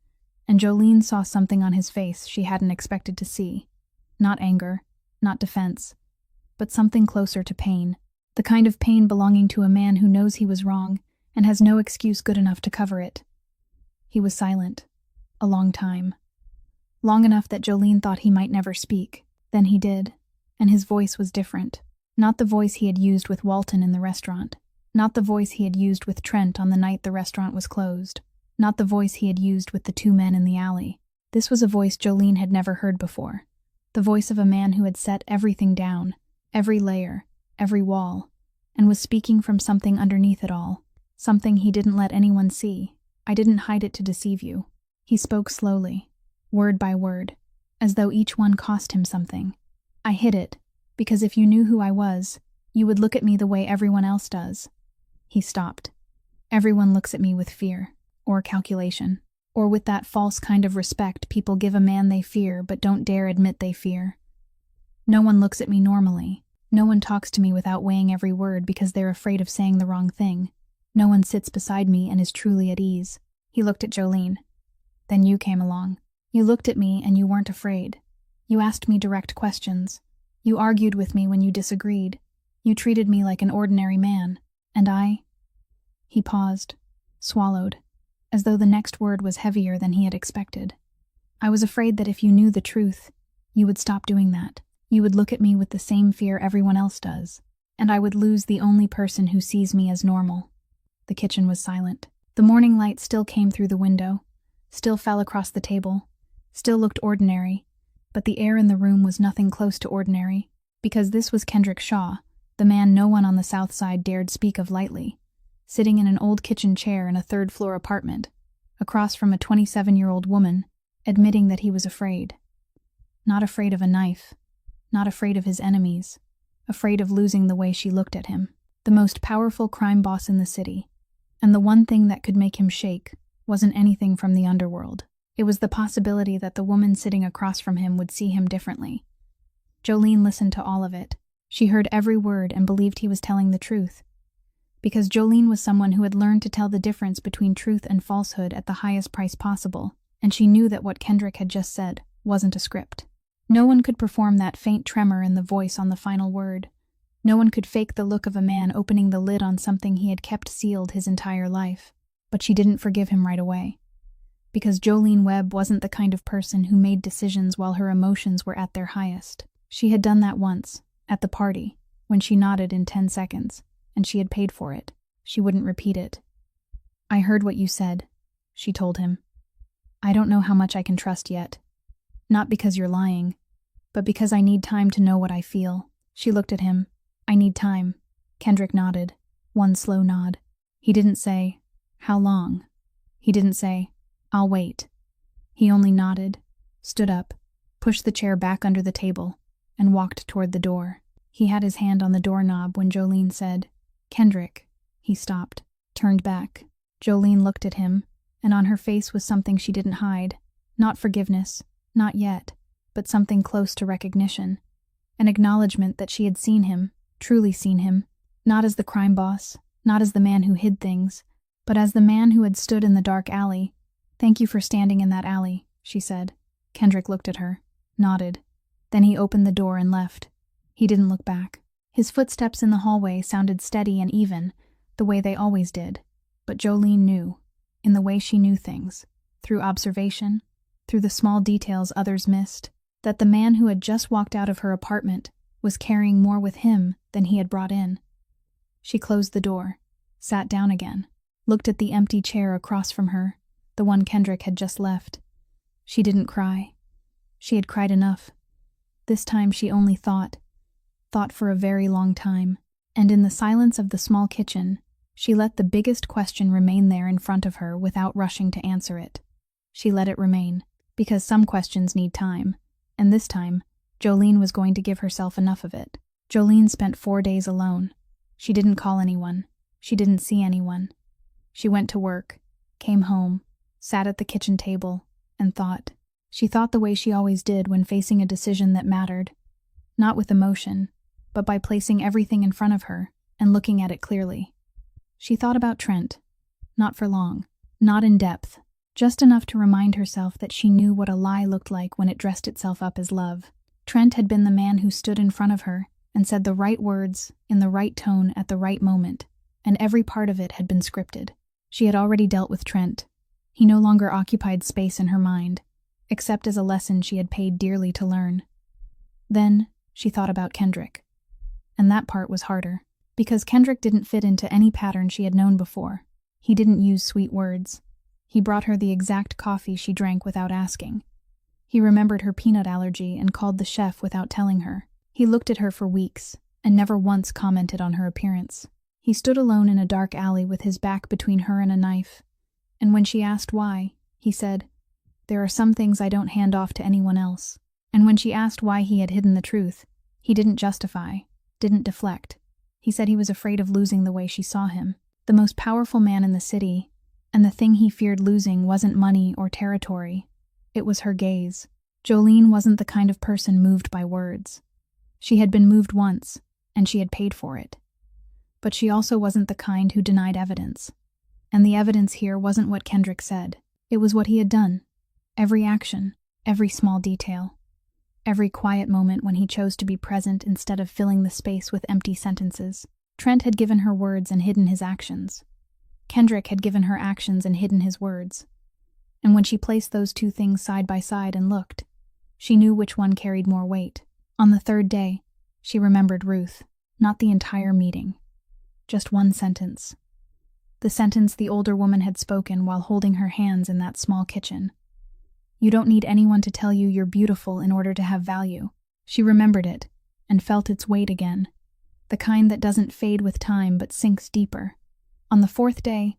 and Jolene saw something on his face she hadn't expected to see. Not anger, not defense, but something closer to pain. The kind of pain belonging to a man who knows he was wrong and has no excuse good enough to cover it. He was silent. A long time. Long enough that Jolene thought he might never speak. Then he did, and his voice was different. Not the voice he had used with Walton in the restaurant. Not the voice he had used with Trent on the night the restaurant was closed. Not the voice he had used with the two men in the alley. This was a voice Jolene had never heard before. The voice of a man who had set everything down, every layer, every wall, and was speaking from something underneath it all. Something he didn't let anyone see. I didn't hide it to deceive you. He spoke slowly, word by word, as though each one cost him something. I hid it, because if you knew who I was, you would look at me the way everyone else does. He stopped. Everyone looks at me with fear, or calculation, or with that false kind of respect people give a man they fear but don't dare admit they fear. No one looks at me normally. No one talks to me without weighing every word because they're afraid of saying the wrong thing. No one sits beside me and is truly at ease. He looked at Jolene. Then you came along. You looked at me and you weren't afraid. You asked me direct questions. You argued with me when you disagreed. You treated me like an ordinary man. And He paused, swallowed, as though the next word was heavier than he had expected. I was afraid that if you knew the truth, you would stop doing that. You would look at me with the same fear everyone else does, and I would lose the only person who sees me as normal. The kitchen was silent. The morning light still came through the window, still fell across the table, still looked ordinary, but the air in the room was nothing close to ordinary, because this was Kendrick Shaw, the man no one on the South Side dared speak of lightly, sitting in an old kitchen chair in a third-floor apartment, across from a 27-year-old woman, admitting that he was afraid. Not afraid of a knife, not afraid of his enemies, afraid of losing the way she looked at him. The most powerful crime boss in the city, and the one thing that could make him shake wasn't anything from the underworld. It was the possibility that the woman sitting across from him would see him differently. Jolene listened to all of it. She heard every word and believed he was telling the truth. Because Jolene was someone who had learned to tell the difference between truth and falsehood at the highest price possible, and she knew that what Kendrick had just said wasn't a script. No one could perform that faint tremor in the voice on the final word. No one could fake the look of a man opening the lid on something he had kept sealed his entire life. But she didn't forgive him right away. Because Jolene Webb wasn't the kind of person who made decisions while her emotions were at their highest. She had done that once, at the party, when she nodded in 10 seconds, and she had paid for it. She wouldn't repeat it. "I heard what you said," she told him. "I don't know how much I can trust yet. Not because you're lying, but because I need time to know what I feel." She looked at him. "I need time." Kendrick nodded, one slow nod. He didn't say, "How long?" He didn't say, "I'll wait." He only nodded, stood up, pushed the chair back under the table, and walked toward the door. He had his hand on the doorknob when Jolene said, "Kendrick." He stopped, turned back. Jolene looked at him, and on her face was something she didn't hide. Not forgiveness, not yet, but something close to recognition. An acknowledgement that she had seen him, truly seen him, not as the crime boss, not as the man who hid things, but as the man who had stood in the dark alley. "Thank you for standing in that alley," she said. Kendrick looked at her, nodded. Then he opened the door and left. He didn't look back. His footsteps in the hallway sounded steady and even, the way they always did. But Jolene knew. in the way she knew things, through observation, through the small details others missed, that the man who had just walked out of her apartment was carrying more with him than he had brought in. She closed the door, sat down again, looked at the empty chair across from her, the one Kendrick had just left. She didn't cry. She had cried enough. This time she only thought for a very long time, and in the silence of the small kitchen, she let the biggest question remain there in front of her without rushing to answer it. She let it remain, because some questions need time, and this time, Jolene was going to give herself enough of it. Jolene spent 4 days alone. She didn't call anyone. She didn't see anyone. She went to work, came home, sat at the kitchen table, and thought. She thought the way she always did when facing a decision that mattered, not with emotion, but by placing everything in front of her and looking at it clearly. She thought about Trent, not for long, not in depth, just enough to remind herself that she knew what a lie looked like when it dressed itself up as love. Trent had been the man who stood in front of her and said the right words in the right tone at the right moment, and every part of it had been scripted. She had already dealt with Trent. He no longer occupied space in her mind, except as a lesson she had paid dearly to learn. Then she thought about Kendrick. And that part was harder, because Kendrick didn't fit into any pattern she had known before. He didn't use sweet words. He brought her the exact coffee she drank without asking. He remembered her peanut allergy and called the chef without telling her. He looked at her for weeks and never once commented on her appearance. He stood alone in a dark alley with his back between her and a knife, and when she asked why, he said, "There are some things I don't hand off to anyone else." And when she asked why he had hidden the truth, he didn't justify, didn't deflect. He said he was afraid of losing the way she saw him, the most powerful man in the city, and the thing he feared losing wasn't money or territory. It was her gaze. Jolene wasn't the kind of person moved by words. She had been moved once, and she had paid for it. But she also wasn't the kind who denied evidence. And the evidence here wasn't what Kendrick said. It was what he had done. Every action, every small detail. Every quiet moment when he chose to be present instead of filling the space with empty sentences. Trent had given her words and hidden his actions. Kendrick had given her actions and hidden his words. And when she placed those two things side by side and looked, she knew which one carried more weight. On the third day, she remembered Ruth, not the entire meeting. Just one sentence. The sentence the older woman had spoken while holding her hands in that small kitchen. "You don't need anyone to tell you you're beautiful in order to have value." She remembered it and felt its weight again, the kind that doesn't fade with time but sinks deeper. On the fourth day,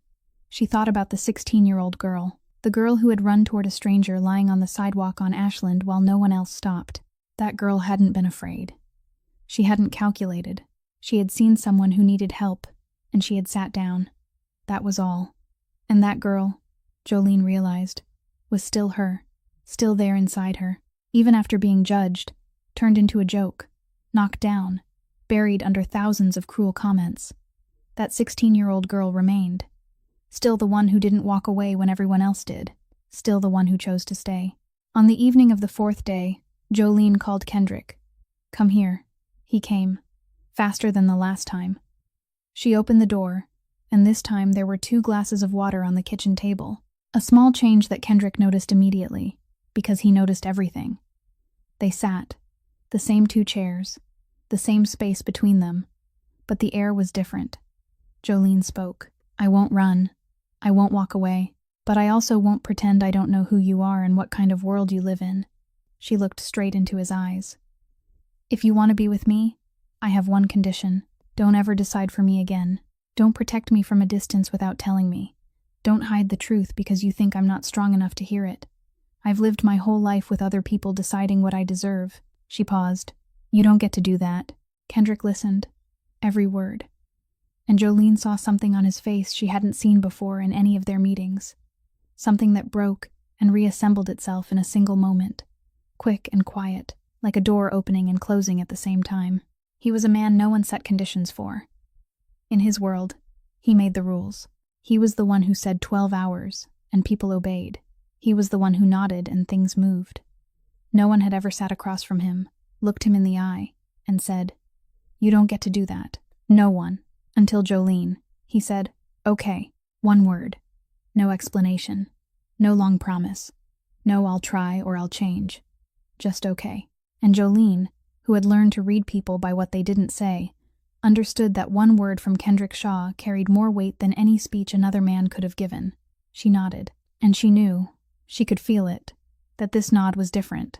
she thought about the 16-year-old girl, the girl who had run toward a stranger lying on the sidewalk on Ashland while no one else stopped. That girl hadn't been afraid. She hadn't calculated. She had seen someone who needed help, and she had sat down. That was all. And that girl, Jolene realized, was still her, still there inside her, even after being judged, turned into a joke, knocked down, buried under thousands of cruel comments. That 16-year-old girl remained. Still the one who didn't walk away when everyone else did. Still the one who chose to stay. On the evening of the fourth day, Jolene called Kendrick. "Come here." He came, faster than the last time. She opened the door, and this time there were 2 glasses of water on the kitchen table. A small change that Kendrick noticed immediately, because he noticed everything. They sat, the same 2 chairs, the same space between them, but the air was different. Jolene spoke. "I won't run. I won't walk away. But I also won't pretend I don't know who you are and what kind of world you live in." She looked straight into his eyes. "If you want to be with me, I have one condition. Don't ever decide for me again. Don't protect me from a distance without telling me. Don't hide the truth because you think I'm not strong enough to hear it. I've lived my whole life with other people deciding what I deserve." She paused. "You don't get to do that." Kendrick listened. Every word. And Jolene saw something on his face she hadn't seen before in any of their meetings. Something that broke and reassembled itself in a single moment. Quick and quiet, like a door opening and closing at the same time. He was a man no one set conditions for. In his world, he made the rules. He was the one who said 12 hours, and people obeyed. He was the one who nodded and things moved. No one had ever sat across from him, looked him in the eye, and said, "You don't get to do that." No one. Until Jolene. He said, "Okay, one word." No explanation. No long promise. No I'll try or I'll change. Just okay. And Jolene, who had learned to read people by what they didn't say, understood that one word from Kendrick Shaw carried more weight than any speech another man could have given. She nodded, and she knew, she could feel it, that this nod was different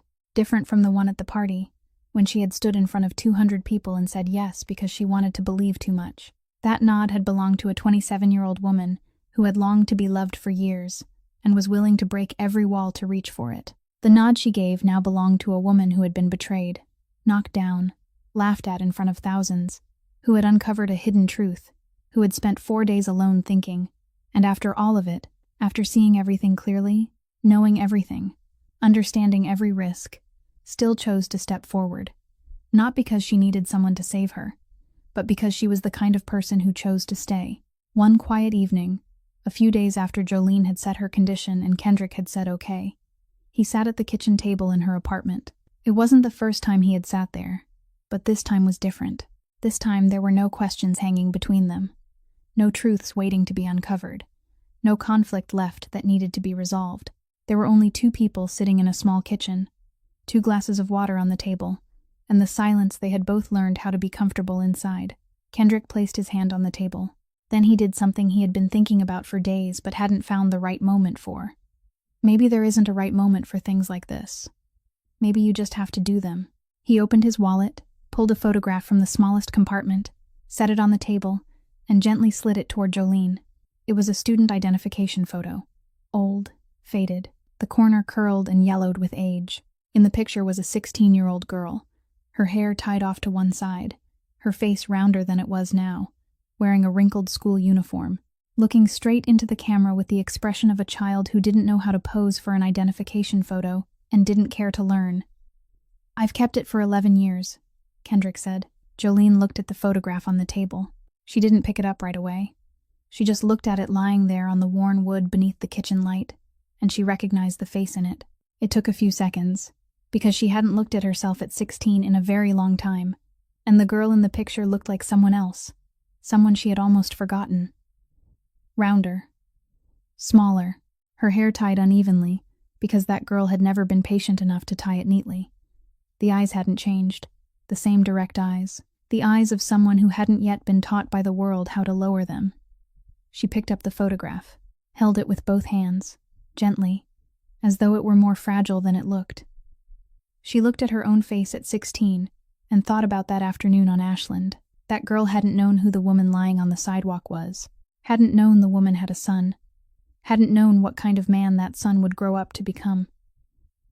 from the one at the party, when she had stood in front of 200 people and said yes because she wanted to believe too much. That nod had belonged to a 27-year-old woman who had longed to be loved for years and was willing to break every wall to reach for it. The nod she gave now belonged to a woman who had been betrayed, knocked down, laughed at in front of thousands, who had uncovered a hidden truth, who had spent 4 days alone thinking, and after all of it, after seeing everything clearly, knowing everything, understanding every risk, still chose to step forward, not because she needed someone to save her, but because she was the kind of person who chose to stay. One quiet evening, a few days after Jolene had set her condition and Kendrick had said okay, he sat at the kitchen table in her apartment. It wasn't the first time he had sat there, but this time was different. This time there were no questions hanging between them, no truths waiting to be uncovered, no conflict left that needed to be resolved. There were only two people sitting in a small kitchen, 2 glasses of water on the table, and the silence they had both learned how to be comfortable inside. Kendrick placed his hand on the table. Then he did something he had been thinking about for days but hadn't found the right moment for. Maybe there isn't a right moment for things like this. Maybe you just have to do them. He opened his wallet, pulled a photograph from the smallest compartment, set it on the table, and gently slid it toward Jolene. It was a student identification photo. Old, faded, the corner curled and yellowed with age. In the picture was a 16-year-old girl, her hair tied off to one side, her face rounder than it was now, wearing a wrinkled school uniform, looking straight into the camera with the expression of a child who didn't know how to pose for an identification photo and didn't care to learn. "I've kept it for 11 years, Kendrick said. Jolene looked at the photograph on the table. She didn't pick it up right away. She just looked at it lying there on the worn wood beneath the kitchen light, and she recognized the face in it. It took a few seconds, because she hadn't looked at herself at 16 in a very long time, and the girl in the picture looked like someone else, someone she had almost forgotten. Rounder. Smaller, her hair tied unevenly, because that girl had never been patient enough to tie it neatly. The eyes hadn't changed, the same direct eyes, the eyes of someone who hadn't yet been taught by the world how to lower them. She picked up the photograph, held it with both hands, gently, as though it were more fragile than it looked. She looked at her own face at 16 and thought about that afternoon on Ashland. That girl hadn't known who the woman lying on the sidewalk was, hadn't known the woman had a son, hadn't known what kind of man that son would grow up to become.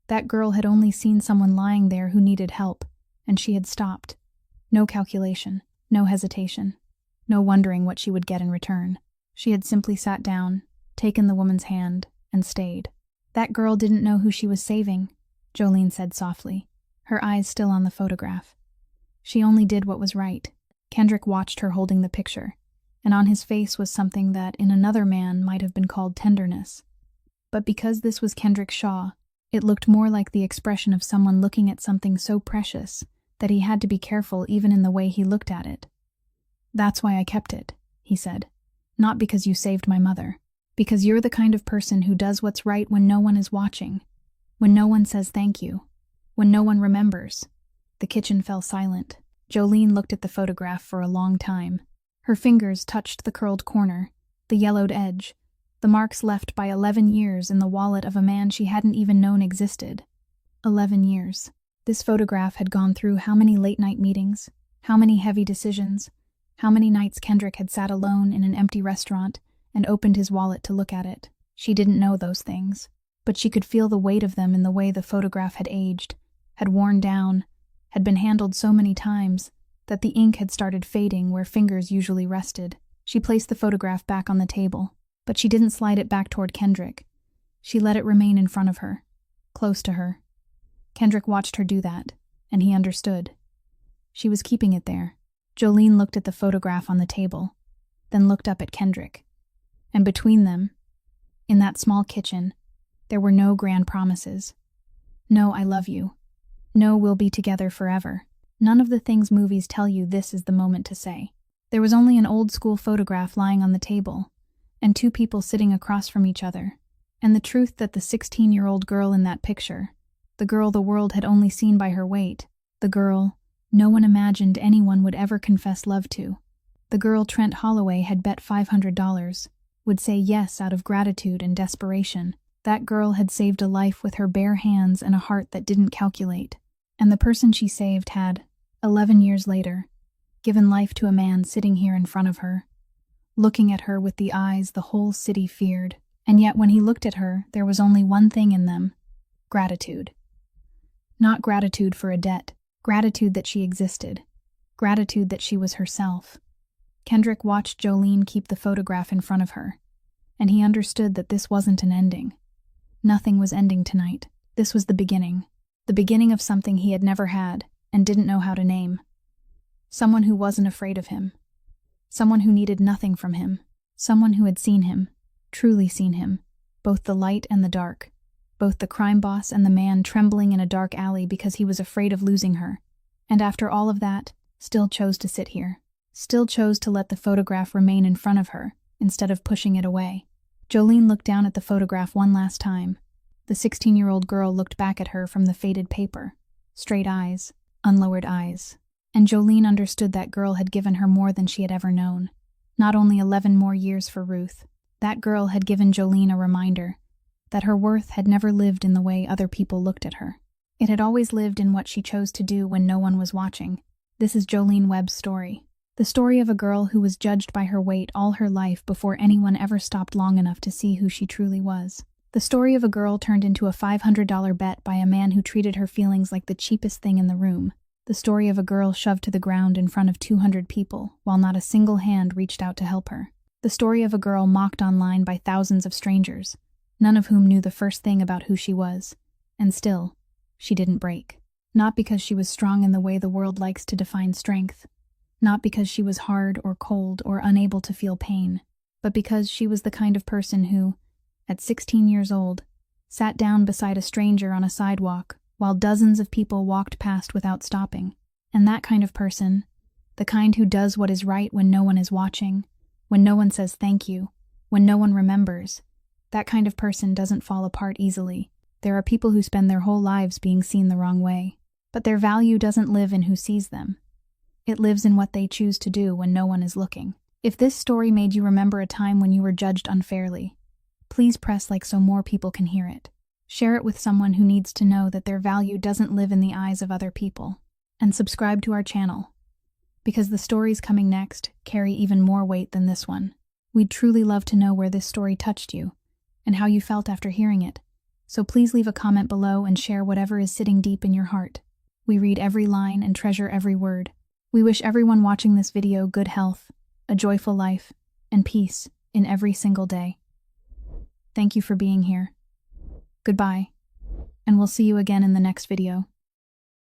That girl had only seen someone lying there who needed help, and she had stopped. No calculation, no hesitation, no wondering what she would get in return. She had simply sat down, taken the woman's hand, and stayed. That girl didn't know who she was saving, Jolene said softly, her eyes still on the photograph. She only did what was right. Kendrick watched her holding the picture, and on his face was something that in another man might have been called tenderness. But because this was Kendrick Shaw, it looked more like the expression of someone looking at something so precious that he had to be careful even in the way he looked at it. "That's why I kept it," he said. "Not because you saved my mother. Because you're the kind of person who does what's right when no one is watching, when no one says thank you, when no one remembers." The kitchen fell silent. Jolene looked at the photograph for a long time. Her fingers touched the curled corner, the yellowed edge, the marks left by 11 years in the wallet of a man she hadn't even known existed. 11 years. This photograph had gone through how many late-night meetings, how many heavy decisions, how many nights Kendrick had sat alone in an empty restaurant and opened his wallet to look at it. She didn't know those things, but she could feel the weight of them in the way the photograph had aged, had worn down, had been handled so many times that the ink had started fading where fingers usually rested. She placed the photograph back on the table, but she didn't slide it back toward Kendrick. She let it remain in front of her, close to her. Kendrick watched her do that, and he understood. She was keeping it there. Jolene looked at the photograph on the table, then looked up at Kendrick. And between them, in that small kitchen, there were no grand promises. No "I love you." No "we'll be together forever." None of the things movies tell you this is the moment to say. There was only an old-school photograph lying on the table, and two people sitting across from each other, and the truth that the 16-year-old girl in that picture, the girl the world had only seen by her weight, the girl no one imagined anyone would ever confess love to, the girl Trent Holloway had bet $500 would say yes out of gratitude and desperation. That girl had saved a life with her bare hands and a heart that didn't calculate. And the person she saved had, 11 years later, given life to a man sitting here in front of her, looking at her with the eyes the whole city feared. And yet when he looked at her, there was only one thing in them: gratitude. Not gratitude for a debt, gratitude that she existed, gratitude that she was herself. Kendrick watched Jolene keep the photograph in front of her, and he understood that this wasn't an ending. Nothing was ending tonight. This was the beginning of something he had never had and didn't know how to name. Someone who wasn't afraid of him. Someone who needed nothing from him. Someone who had seen him, truly seen him, both the light and the dark, both the crime boss and the man trembling in a dark alley because he was afraid of losing her, and after all of that, still chose to sit here, still chose to let the photograph remain in front of her instead of pushing it away. Jolene looked down at the photograph one last time. The 16-year-old girl looked back at her from the faded paper, straight eyes, unlowered eyes, and Jolene understood that girl had given her more than she had ever known. Not only 11 more years for Ruth, that girl had given Jolene a reminder that her worth had never lived in the way other people looked at her. It had always lived in what she chose to do when no one was watching. This is Jolene Webb's story. The story of a girl who was judged by her weight all her life before anyone ever stopped long enough to see who she truly was. The story of a girl turned into a $500 bet by a man who treated her feelings like the cheapest thing in the room. The story of a girl shoved to the ground in front of 200 people while not a single hand reached out to help her. The story of a girl mocked online by thousands of strangers, none of whom knew the first thing about who she was. And still, she didn't break. Not because she was strong in the way the world likes to define strength. Not because she was hard or cold or unable to feel pain, but because she was the kind of person who, at 16 years old, sat down beside a stranger on a sidewalk while dozens of people walked past without stopping. And that kind of person, the kind who does what is right when no one is watching, when no one says thank you, when no one remembers, that kind of person doesn't fall apart easily. There are people who spend their whole lives being seen the wrong way, but their value doesn't live in who sees them. It lives in what they choose to do when no one is looking. If this story made you remember a time when you were judged unfairly, please press like so more people can hear it. Share it with someone who needs to know that their value doesn't live in the eyes of other people. And subscribe to our channel, because the stories coming next carry even more weight than this one. We'd truly love to know where this story touched you and how you felt after hearing it. So please leave a comment below and share whatever is sitting deep in your heart. We read every line and treasure every word. We wish everyone watching this video good health, a joyful life, and peace in every single day. Thank you for being here. Goodbye, and we'll see you again in the next video.